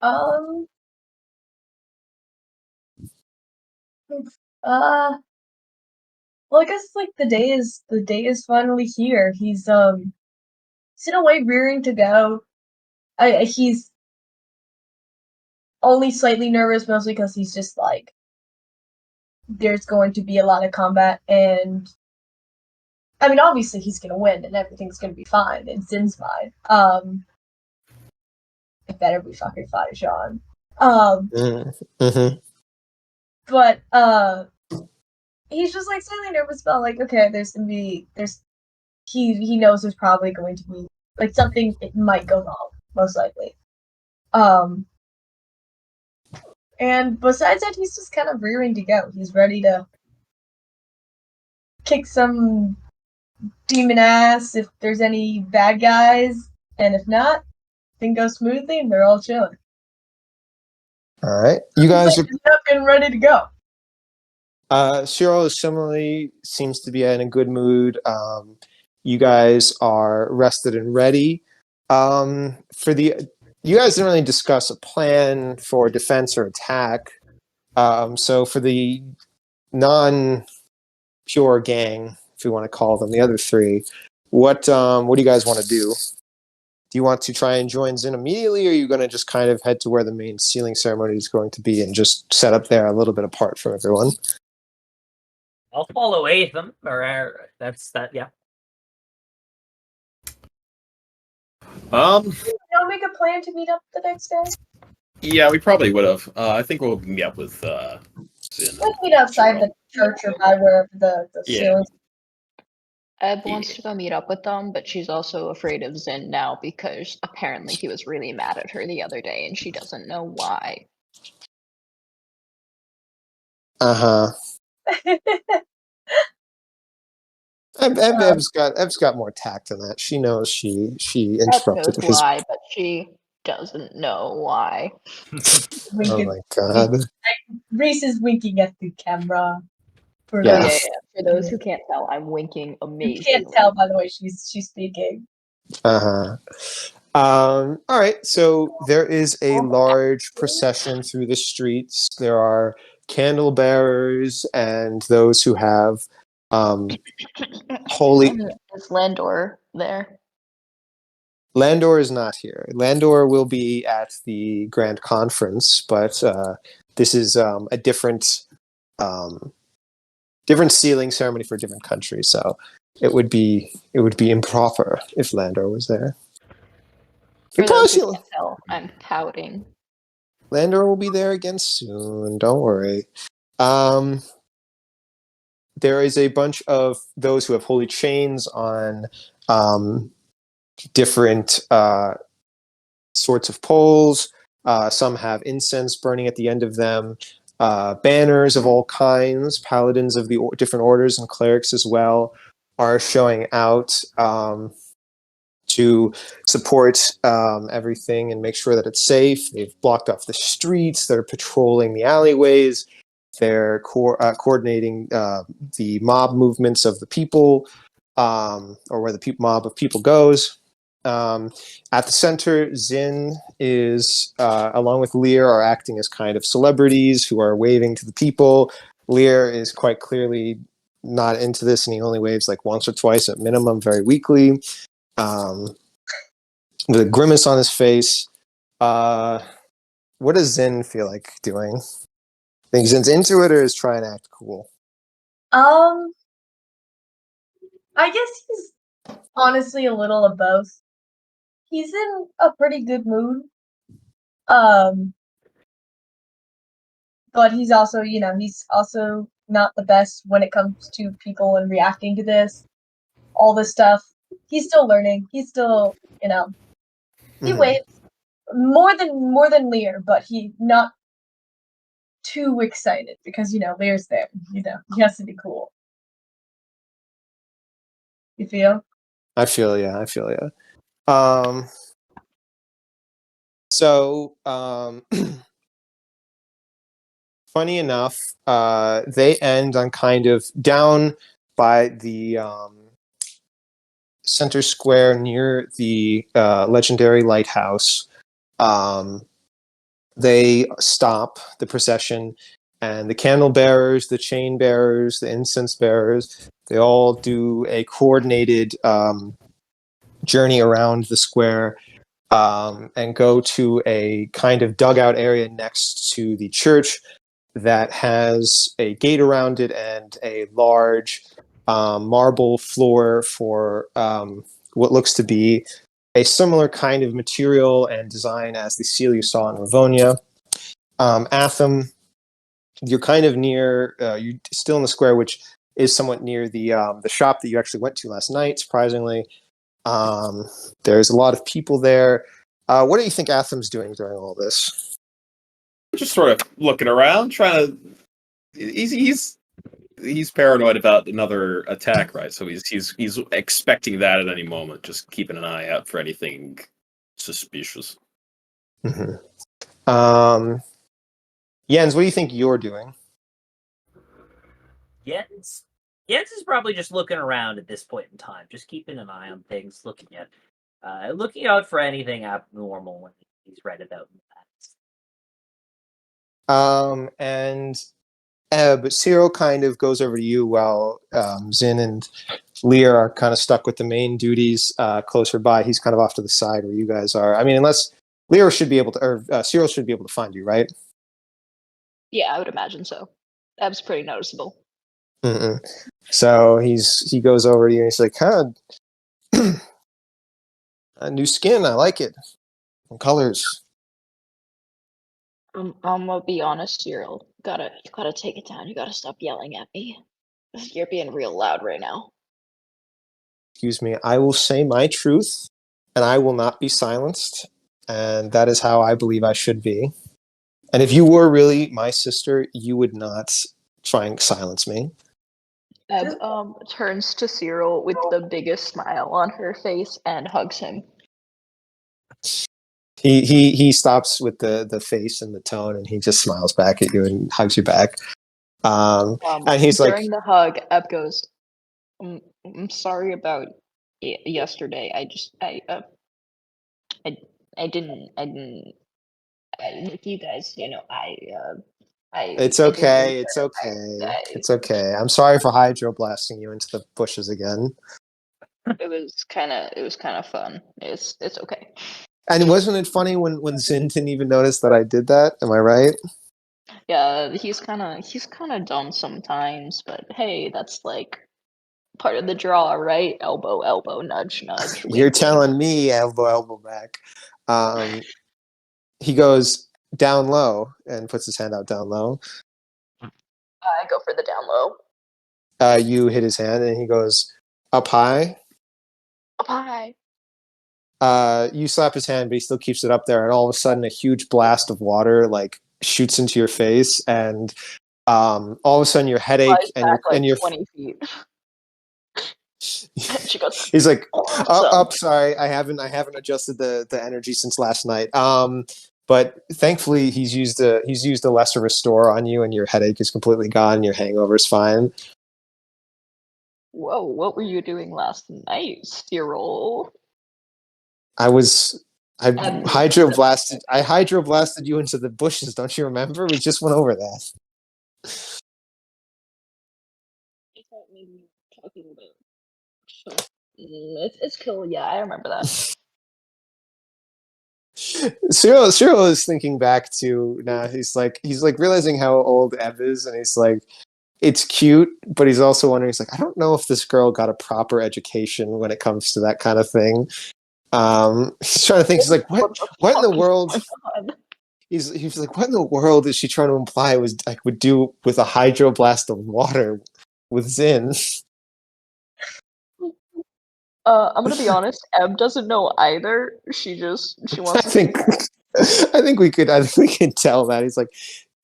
Well, I guess like the day is finally here. He's in a way rearing to go. He's only slightly nervous, mostly because he's just like there's going to be a lot of combat, and I mean obviously he's gonna win and everything's gonna be fine and Zin's fine. It better be fucking fine, Sean. Mm-hmm. But he's just like slightly nervous about like, okay, he knows there's probably going to be like something it might go wrong, most likely. And besides that, he's just kind of rearing to go. He's ready to kick some demon ass if there's any bad guys, and if not, things go smoothly and they're all chilling. All right. You guys are up and ready to go. Cyril similarly seems to be in a good mood. You guys are rested and ready. You guys didn't really discuss a plan for defense or attack. So for the non-pure gang, if you want to call them, the other three, what do you guys want to do? Do you want to try and join Zin immediately, or are you going to just kind of head to where the main sealing ceremony is going to be and just set up there a little bit apart from everyone? I'll follow Atham, or that's that, yeah. Don't make a plan to meet up the next day. Yeah, we probably would have. I think we'll meet up with Zin. Let's meet outside the church or by wherever the Yeah. Eb wants to go meet up with them, but she's also afraid of Zin now because apparently he was really mad at her the other day and she doesn't know why. Uh-huh. Ev's got more tact than that. She knows she interrupted knows his. Why, but she doesn't know why. Oh my god! Reese is winking at the camera. For those who can't tell, I'm winking amazingly. You can't tell by the way she's speaking. Uh-huh. All right. So there is a large procession through the streets. There are candle bearers and those who have holy. Is Landor there? Landor is not here. Landor will be at the grand conference, but this is a different sealing ceremony for a different country. So it would be improper if Landor was there. For those who can't tell, I'm pouting. Landor will be there again soon. Don't worry. There is a bunch of those who have holy chains on different sorts of poles. Some have incense burning at the end of them. Banners of all kinds, paladins of the different orders and clerics as well, are showing out to support everything and make sure that it's safe. They've blocked off the streets. They're patrolling the alleyways. They're coordinating the mob movements of the people, or where the mob of people goes. At the center, Zin is, along with Lear, are acting as kind of celebrities who are waving to the people. Lear is quite clearly not into this, and he only waves like once or twice at minimum, very weakly, with a grimace on his face. What does Zin feel like doing? Think Zin's into it, or is trying to act cool? I guess he's honestly a little of both. He's in a pretty good mood. But he's also, he's also not the best when it comes to people and reacting to this, all this stuff. He's still learning. He's still, he waits more than Lear, but he not too excited because Lear's there. He has to be cool. You feel? I feel yeah. So funny enough, they end on kind of down by the center square near the legendary lighthouse. They stop the procession, and the candle bearers, the chain bearers, the incense bearers, they all do a coordinated journey around the square and go to a kind of dugout area next to the church that has a gate around it and a large marble floor for what looks to be a similar kind of material and design as the seal you saw in Ravonia. Atham, you're kind of near, you're still in the square, which is somewhat near the shop that you actually went to last night, surprisingly. There's a lot of people there. What do you think Atham's doing during all this? Just sort of looking around, trying to. He's paranoid about another attack, right? So he's expecting that at any moment, just keeping an eye out for anything suspicious. Mm-hmm. Jens, what do you think you're doing? Jens is probably just looking around at this point in time, just keeping an eye on things, looking out for anything abnormal when he's read about in the past. And but Cyril kind of goes over to you while Zin and Lear are kind of stuck with the main duties closer by. He's kind of off to the side where you guys are. I mean, unless Lear should be able to, or Cyril should be able to find you, right? Yeah, I would imagine so. That was pretty noticeable. Mm-mm. So he goes over to you and he's like, a new skin, I like it. Colors. I'm gonna be honest, Cyril. You gotta take it down. You gotta stop yelling at me. You're being real loud right now. Excuse me, I will say my truth, and I will not be silenced, and that is how I believe I should be. And if you were really my sister, you would not try and silence me. Eb turns to Cyril with the biggest smile on her face and hugs him. He stops with the face and the tone, and he just smiles back at you and hugs you back. And he's during the hug, Eb goes, I'm sorry about yesterday. I didn't with you guys, It's okay. It's okay. It's okay. I'm sorry for hydroblasting you into the bushes again. It was kind of fun. It's okay. And wasn't it funny when Zin didn't even notice that I did that? Am I right? Yeah, he's kind of dumb sometimes, but hey, that's like part of the draw, right? Elbow, elbow, nudge, nudge. You're telling me elbow back. He goes down low and puts his hand out down low. I go for the down low. You hit his hand and he goes up high. Up high. You slap his hand, but he still keeps it up there. And all of a sudden, a huge blast of water like shoots into your face, and all of a sudden, your headache and your 20 feet. She goes. He's like, awesome. Sorry, I haven't adjusted the energy since last night. But thankfully, he's used a lesser restore on you, and your headache is completely gone. And your hangover is fine. Whoa! What were you doing last night, Cyril? I hydroblasted you into the bushes. Don't you remember? We just went over that. You told me talking about? It's cool. Yeah, I remember that. Cyril is thinking back to now. He's like realizing how old Ev is, and he's like, it's cute, but he's also wondering. He's like, I don't know if this girl got a proper education when it comes to that kind of thing. He's trying to think. He's like, what in the world? He's like, what in the world is she trying to imply would do with a hydroblast of water with Zin? I'm gonna be honest. Em doesn't know either. She wants. I think we could tell that. He's like,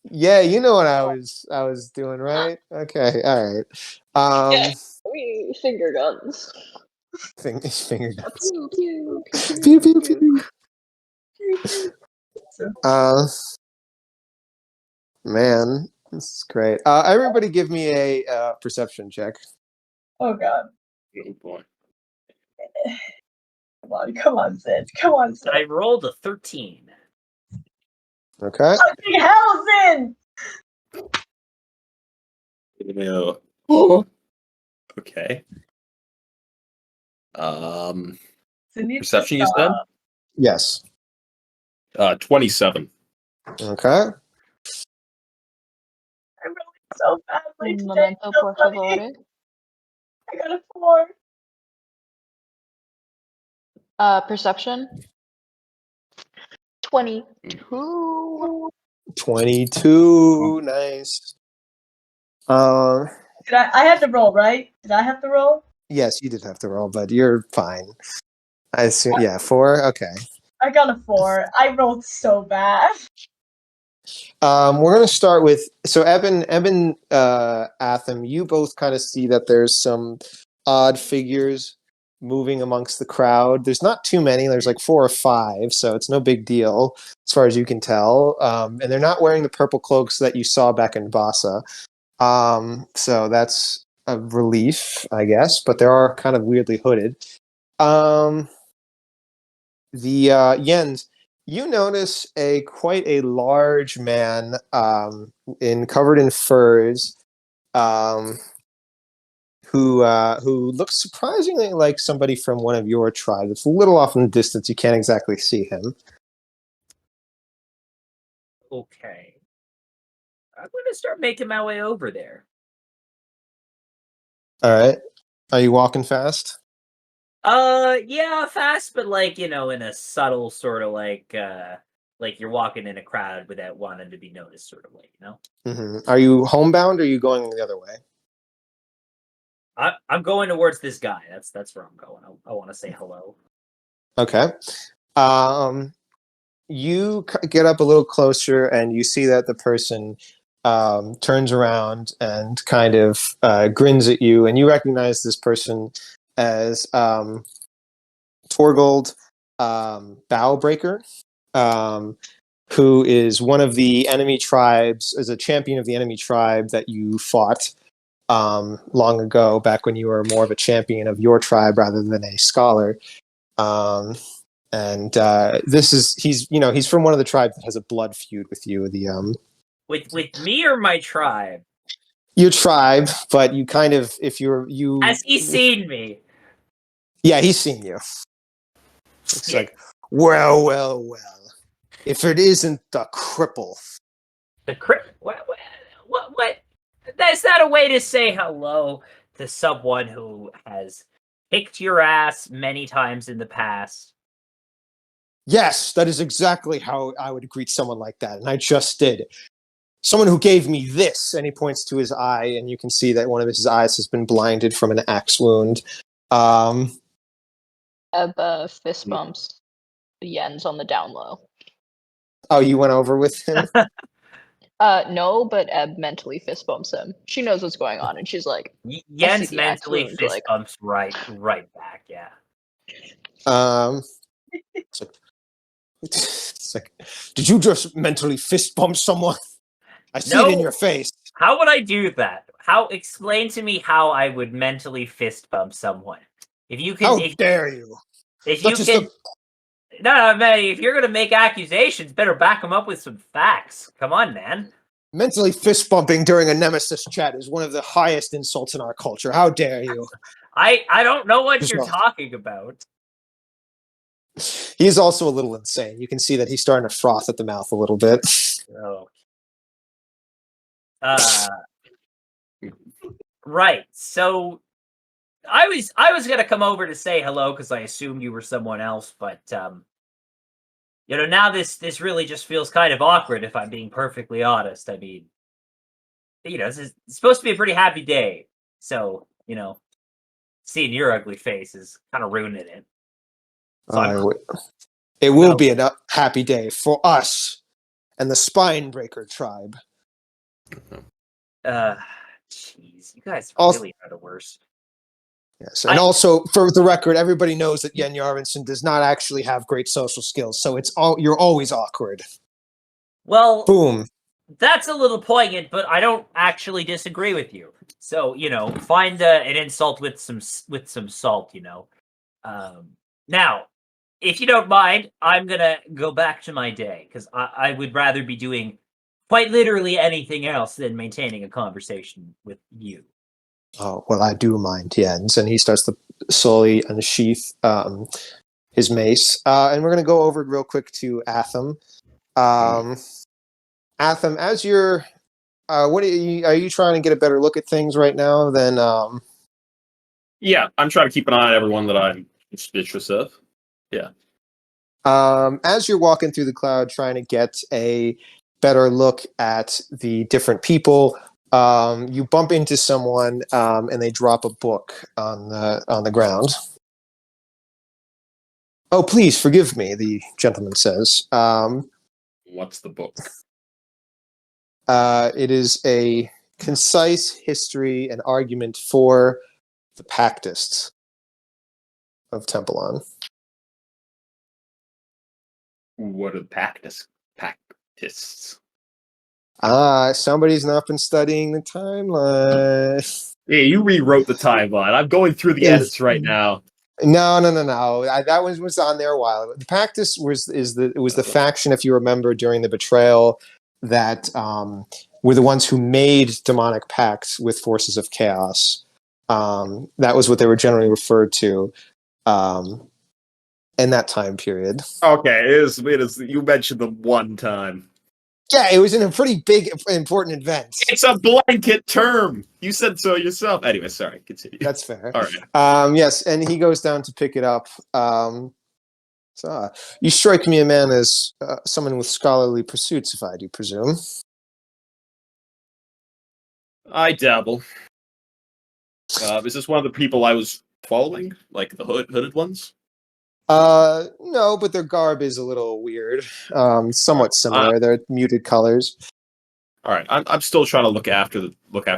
yeah, you know what I was doing, right? Okay, all right. Yeah, we finger guns. Finger guns. Pew pew Pew pew pew. Man, this is great. Everybody, give me a perception check. Oh god. Oh boy. Come on, Sid. Come on, Sid. I rolled a 13. Okay. Fucking hell, Sid! Yeah. Oh. Okay. Sid needs to Perception, you said? stop. Yes. 27. Okay. I'm rolling so badly today. Momento, por Nobody- favore. I got a 4. Perception. 22. 22. Nice. Did I had to roll, right? Did I have to roll? Yes, you did have to roll, but you're fine. I assume. Yeah, 4. Okay. I got a 4. I rolled so bad. We're going to start with Eben, Atham. You both kind of see that there's some odd figures moving amongst the crowd. There's not too many. There's like 4 or 5, so it's no big deal as far as you can tell. And they're not wearing the purple cloaks that you saw back in Bassa. So that's a relief, I guess. But they are kind of weirdly hooded. The Jens. You notice quite a large man, covered in furs, who looks surprisingly like somebody from one of your tribes. It's a little off in the distance; you can't exactly see him. Okay. I'm going to start making my way over there. All right, are you walking fast? Yeah, fast, but in a subtle sort of like you're walking in a crowd without wanting to be noticed sort of way, Mm-hmm. Are you homebound, or are you going the other way? I'm going towards this guy. That's where I'm going. I want to say hello. Okay. You get up a little closer, and you see that the person turns around and kind of grins at you, and you recognize this person as Torgold Bowbreaker, who is one of the enemy tribes, is a champion of the enemy tribe that you fought long ago, back when you were more of a champion of your tribe rather than a scholar. And he's from one of the tribes that has a blood feud with you. With me or my tribe? Your tribe, but you kind of, Has he seen me? Yeah, he's seen you. It's like, well. If it isn't the cripple. The what? That's not a way to say hello to someone who has kicked your ass many times in the past. Yes, that is exactly how I would greet someone like that, and I just did. Someone who gave me this, and he points to his eye, and you can see that one of his eyes has been blinded from an axe wound. Eb fist bumps Jens on the down low. Oh, you went over with him? No, but Eb mentally fist bumps him. She knows what's going on, and she's like, Jens mentally fist bumps right back. Yeah. It's like, did you just mentally fist bump someone? I see it in your face. How would I do that? Explain to me how I would mentally fist bump someone. If you can, how dare you? If you can, no, man. If you're gonna make accusations, better back them up with some facts. Come on, man. Mentally fist bumping during a nemesis chat is one of the highest insults in our culture. How dare you? I don't know what Just you're not. talking about. He's also a little insane. You can see that he's starting to froth at the mouth a little bit. Oh. Right. So I was gonna come over to say hello because I assumed you were someone else, but now this really just feels kind of awkward if I'm being perfectly honest. I mean, it's supposed to be a pretty happy day, so seeing your ugly face is kind of ruining it. So It will be a happy day for us and the Spinebreaker tribe. Jeez, you guys really are the worst. Yes, and also for the record, everybody knows that Yen Yarvinson does not actually have great social skills, so you're always awkward. Well, boom. That's a little poignant, but I don't actually disagree with you. So find an insult with some salt. Now, if you don't mind, I'm gonna go back to my day because I would rather be doing quite literally anything else than maintaining a conversation with you. Oh, well, I do mind Jens, and he starts to slowly unsheath his mace. And we're going to go over real quick to Atham. Atham, as you're, are you trying to get a better look at things right now than? Yeah, I'm trying to keep an eye on everyone that I'm suspicious of. Yeah. As you're walking through the cloud, trying to get a better look at the different people, you bump into someone, and they drop a book on the ground. Oh, please forgive me, the gentleman says. What's the book? It is a concise history and argument for the Pactists of Tempelon. What are Pactists? Somebody's not been studying the timeline. Yeah, you rewrote the timeline. I'm going through the edits right now. No. That one was on there a while ago. The Pactus was the faction, if you remember, during the betrayal that were the ones who made demonic pacts with forces of chaos. That was what they were generally referred to in that time period. Okay, it is. You mentioned them one time. Yeah, it was in a pretty big, important event. It's a blanket term. You said so yourself. Anyway, sorry. Continue. That's fair. All right. Yes, and he goes down to pick it up. You strike me a man as someone with scholarly pursuits, if I do presume. I dabble. Is this one of the people I was following? Like the hooded ones? No, but their garb is a little weird. Somewhat similar. They're muted colors. All right, I'm still trying to look after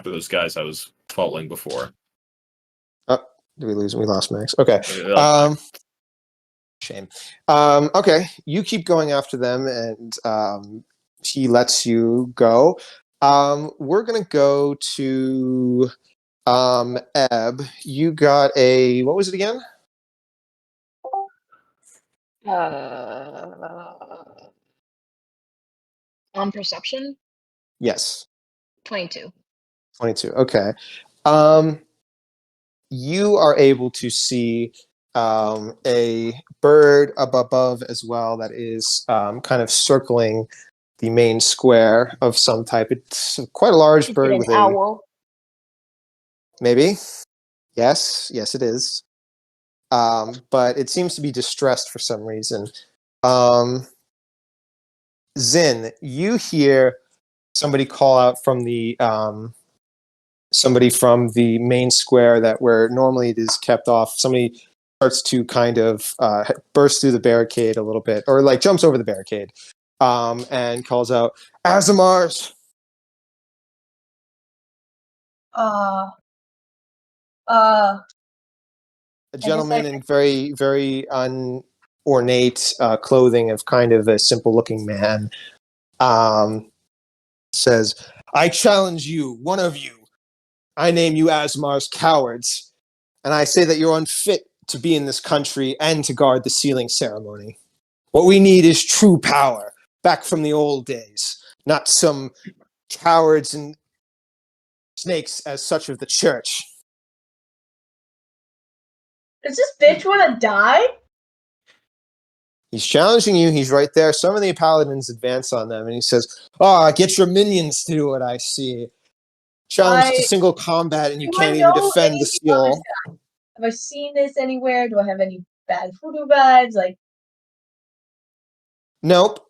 those guys I was following before. Oh, did we lose? We lost Max. Okay. Shame. Okay, you keep going after them, and he lets you go. We're gonna go to Ebb. You got what was it again? On perception? Yes. 22. 22. Okay. You are able to see a bird up above as well that is kind of circling the main square of some type. It's quite a large bird with an owl. Maybe. Yes, it is. But it seems to be distressed for some reason. Zin, you hear somebody call out from the main square where normally it is kept off. Somebody starts to kind of burst through the barricade a little bit, or like jumps over the barricade, and calls out, "Azamars!" A gentleman in very, very ornate clothing of kind of a simple-looking man says, "I challenge you, one of you. I name you Asmar's cowards, and I say that you're unfit to be in this country and to guard the sealing ceremony. What we need is true power, back from the old days, not some cowards and snakes as such of the church. Does this bitch want to die? He's challenging you. He's right there. Some of the paladins advance on them, and he says, get your minions to do what I see. Challenge to single combat, and you Do I can't even know defend the anything about this seal. guy? Have I seen this anywhere? Do I have any bad voodoo vibes? Like, Nope.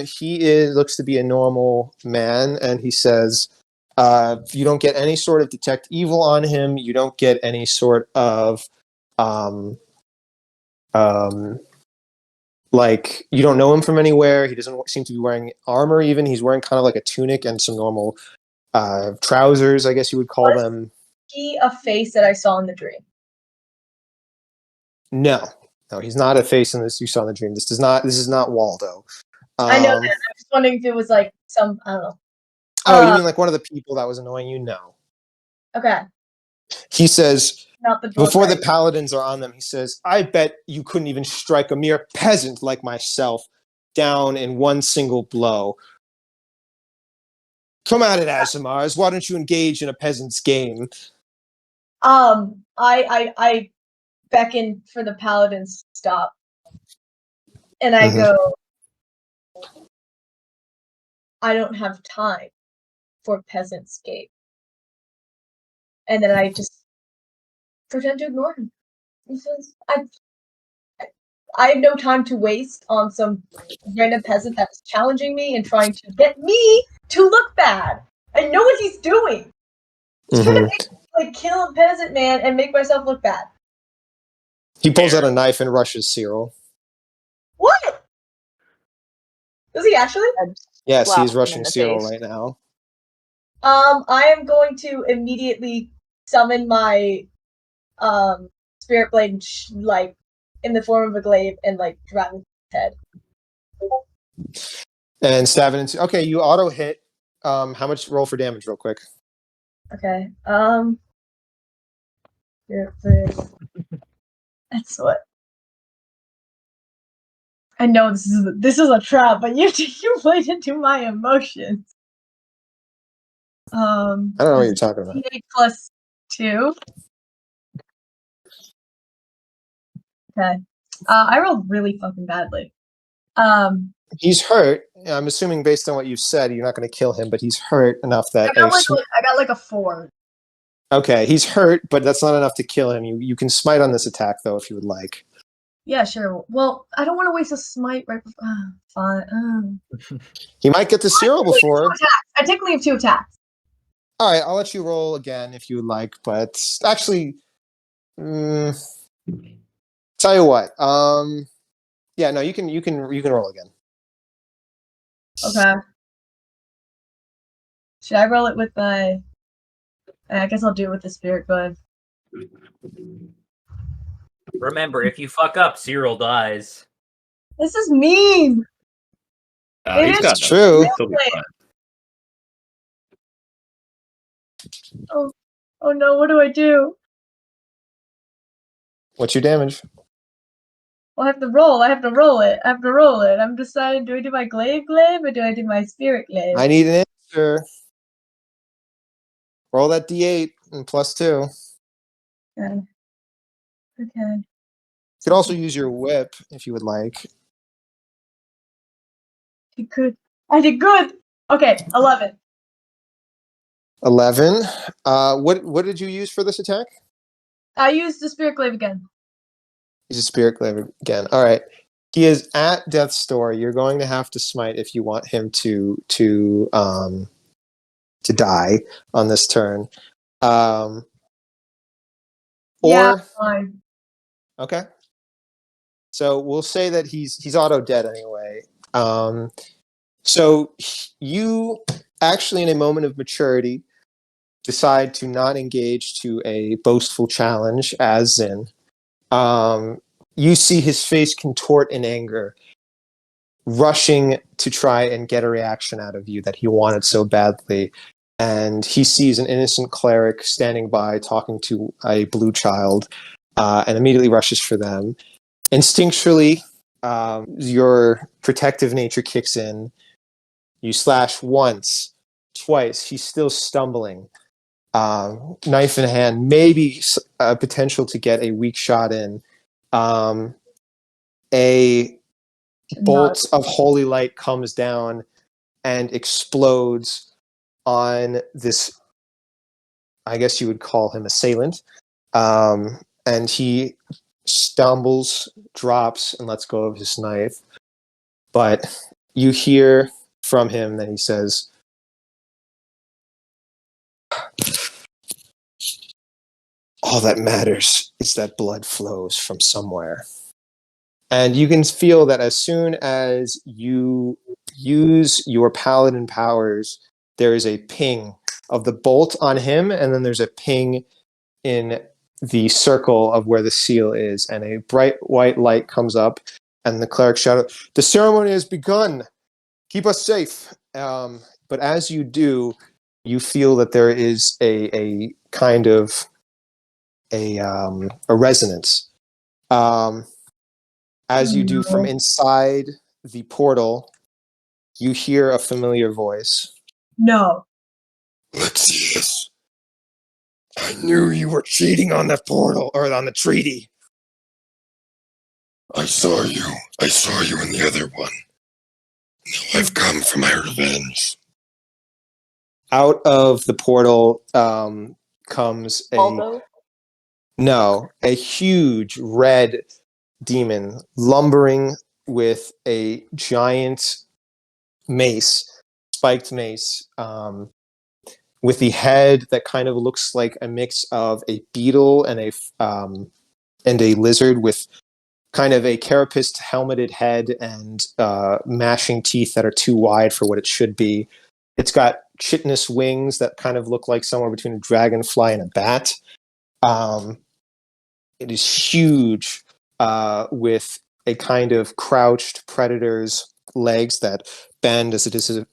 He looks to be a normal man, and he says, you don't get any sort of detect evil on him. You don't get any sort of, like, you don't know him from anywhere. He doesn't seem to be wearing armor even. He's wearing kind of like a tunic and some normal trousers, I guess you would call them. he a face that I saw in the dream? No, he's not a face in this you saw in the dream. This is not Waldo. I know that. I'm just wondering if it was like some, I don't know. Oh, you mean like one of the people that was annoying you? No. Okay. He says, Not the before the right? paladins are on them, he says, I bet you couldn't even strike a mere peasant like myself down in one single blow. Come at it, Azimars. Why don't you engage in a peasant's game? I beckon for the paladins to stop. And I go, I don't have time for peasant's game. And then I just pretend to ignore him. He says, I have no time to waste on some random peasant that's challenging me and trying to get me to look bad. I know what he's doing. He's trying to make me, like, kill a peasant man and make myself look bad. He pulls out a knife and rushes Cyril. What? Does he actually? Yes, Slap he's him rushing in the Cyril face. right now. I am going to immediately summon my spirit blade like in the form of a glaive and like drive his head. And stab it into. Okay, you auto hit. How much roll for damage, real quick? Okay. That's what. I know this is a trap, but you played into my emotions. I don't know what you're talking about. 8 plus 2. Okay. I rolled really fucking badly. He's hurt. I'm assuming based on what you've said, you're not going to kill him, but he's hurt enough that. I got like a 4. Okay, he's hurt, but that's not enough to kill him. You can smite on this attack though, if you would like. Yeah, sure. Well, I don't want to waste a smite right before. Fine. He might get to Cyril before. I technically have 2 attacks. All right, I'll let you roll again if you would like, but actually, tell you what. Yeah, no, you can roll again. Okay. Should I roll it with my? I guess I'll do it with the spirit glaive. Remember, if you fuck up, Cyril dies. This is mean. It He's is got true. He'll be fine. Oh no! What do I do? What's your damage? Well, I have to roll it. I'm deciding: do I do my glaive or do I do my spirit glaive? I need an answer. Roll that d8 and +2. Okay. You could also use your whip if you would like. I did good. Okay, 11. 11. What did you use for this attack? I used the spirit glaive again. He's a spirit glaive again. All right. He is at death's door. You're going to have to smite if you want him to die on this turn. Yeah, fine. Okay. So we'll say that he's auto dead anyway. So you actually, in a moment of maturity, decide to not engage to a boastful challenge, as in, you see his face contort in anger, rushing to try and get a reaction out of you that he wanted so badly. And he sees an innocent cleric standing by talking to a blue child, and immediately rushes for them. Instinctually, your protective nature kicks in. You slash once, twice. He's still stumbling. Knife in hand, maybe a potential to get a weak shot in. A bolt of holy light comes down and explodes on this, I guess you would call him assailant. And he stumbles, drops, and lets go of his knife. But you hear from him that he says, all that matters is that blood flows from somewhere. And you can feel that as soon as you use your paladin powers, there is a ping of the bolt on him, and then there's a ping in the circle of where the seal is, and a bright white light comes up, and the cleric shouted, "The ceremony has begun! Keep us safe!" But as you do, you feel that there is a kind of a resonance. As you do from inside the portal, you hear a familiar voice. No. Lexius, I knew you were cheating on the portal, or on the treaty. I saw you. I saw you in the other one. Now I've come for my revenge. Out of the portal comes Aldo? a huge red demon lumbering with a giant mace, spiked mace, with the head that kind of looks like a mix of a beetle and a lizard, with kind of a carapaced helmeted head and mashing teeth that are too wide for what it should be. It's got chitinous wings that kind of look like somewhere between a dragonfly and a bat. It is huge, with a kind of crouched predator's legs that bend as it is a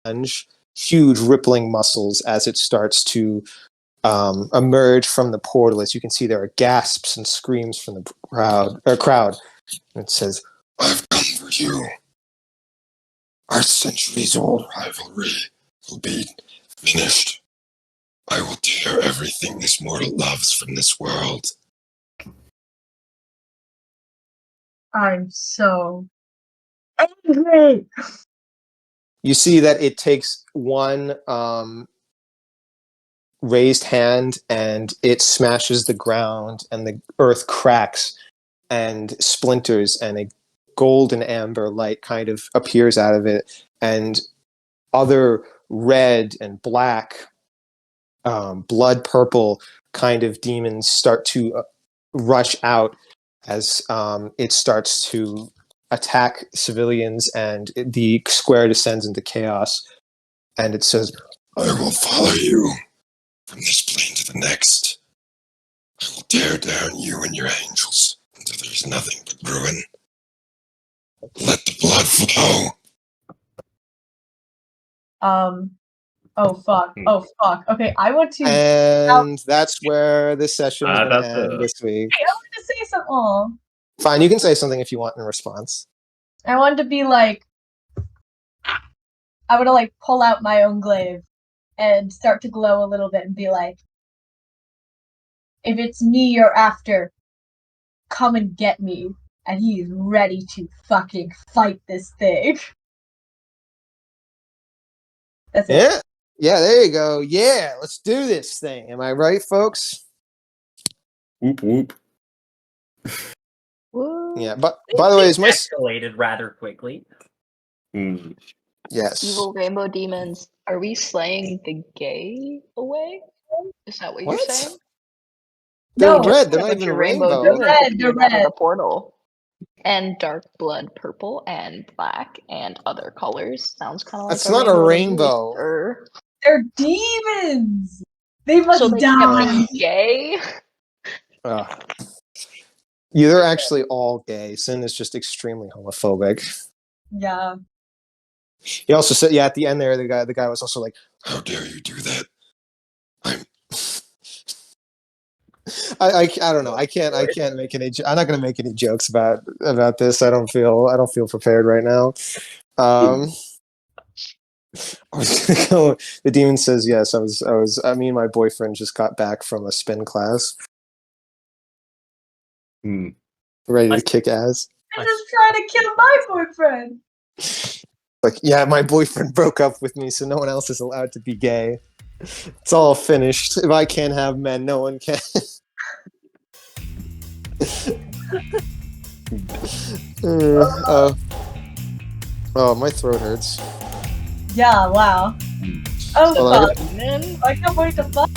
lunge. Huge rippling muscles as it starts to emerge from the portal. As you can see, there are gasps and screams from the crowd. And it says, I've come for you. Our centuries-old rivalry will be finished. I will tear everything this mortal loves from this world. I'm so angry. you see that it takes one raised hand and it smashes the ground and the earth cracks and splinters and a golden amber light kind of appears out of it, and other red and black, blood purple kind of demons start to rush out as it starts to attack civilians, and the square descends into chaos. And it says, I will follow you from this plane to the next. I will tear down you and your angels until there's nothing but ruin. Let the blood flow. Oh fuck. Oh fuck. Okay, I want to. and that's where this session is going That's to end this week. Hey, I want to say something. Oh, Fine, you can say something if you want in response. I wanted to be like. I want to like pull out my own glaive and start to glow a little bit and be like, if it's me you're after, come and get me. And he is ready to fucking fight this thing. That's it. Yeah. Yeah, there you go. Yeah, let's do this thing. Am I right, folks? Whoop whoop. Woo. Yeah, but by the way, is my escalated rather quickly. Mm. yes. Evil rainbow demons. Are we slaying the gay away? Is that what, What? you're saying? They're No, red. They're A not bunch even of rainbow. demons They're red, that they're came out of red. the portal. And dark blood purple and black and other colors. Sounds kind of like That's not a rainbow. Or... They're demons. They must So they die. can't be gay? Ugh. Yeah, they're actually all gay. Sin is just extremely homophobic. Yeah. He also said, yeah, at the end there, the guy was also like, How dare you do that? I'm I don't know. I can't make any. I'm not going to make any jokes about this. I don't feel prepared right now. I was gonna go. The demon says yes. Me and my boyfriend just got back from a spin class, ready to kick ass. I'm just trying to kill my boyfriend. Like, yeah, my boyfriend broke up with me, so no one else is allowed to be gay. It's all finished. If I can't have men, no one can. Oh, my throat hurts. Yeah, wow. Oh, Well, fuck. I can't wait to fuck.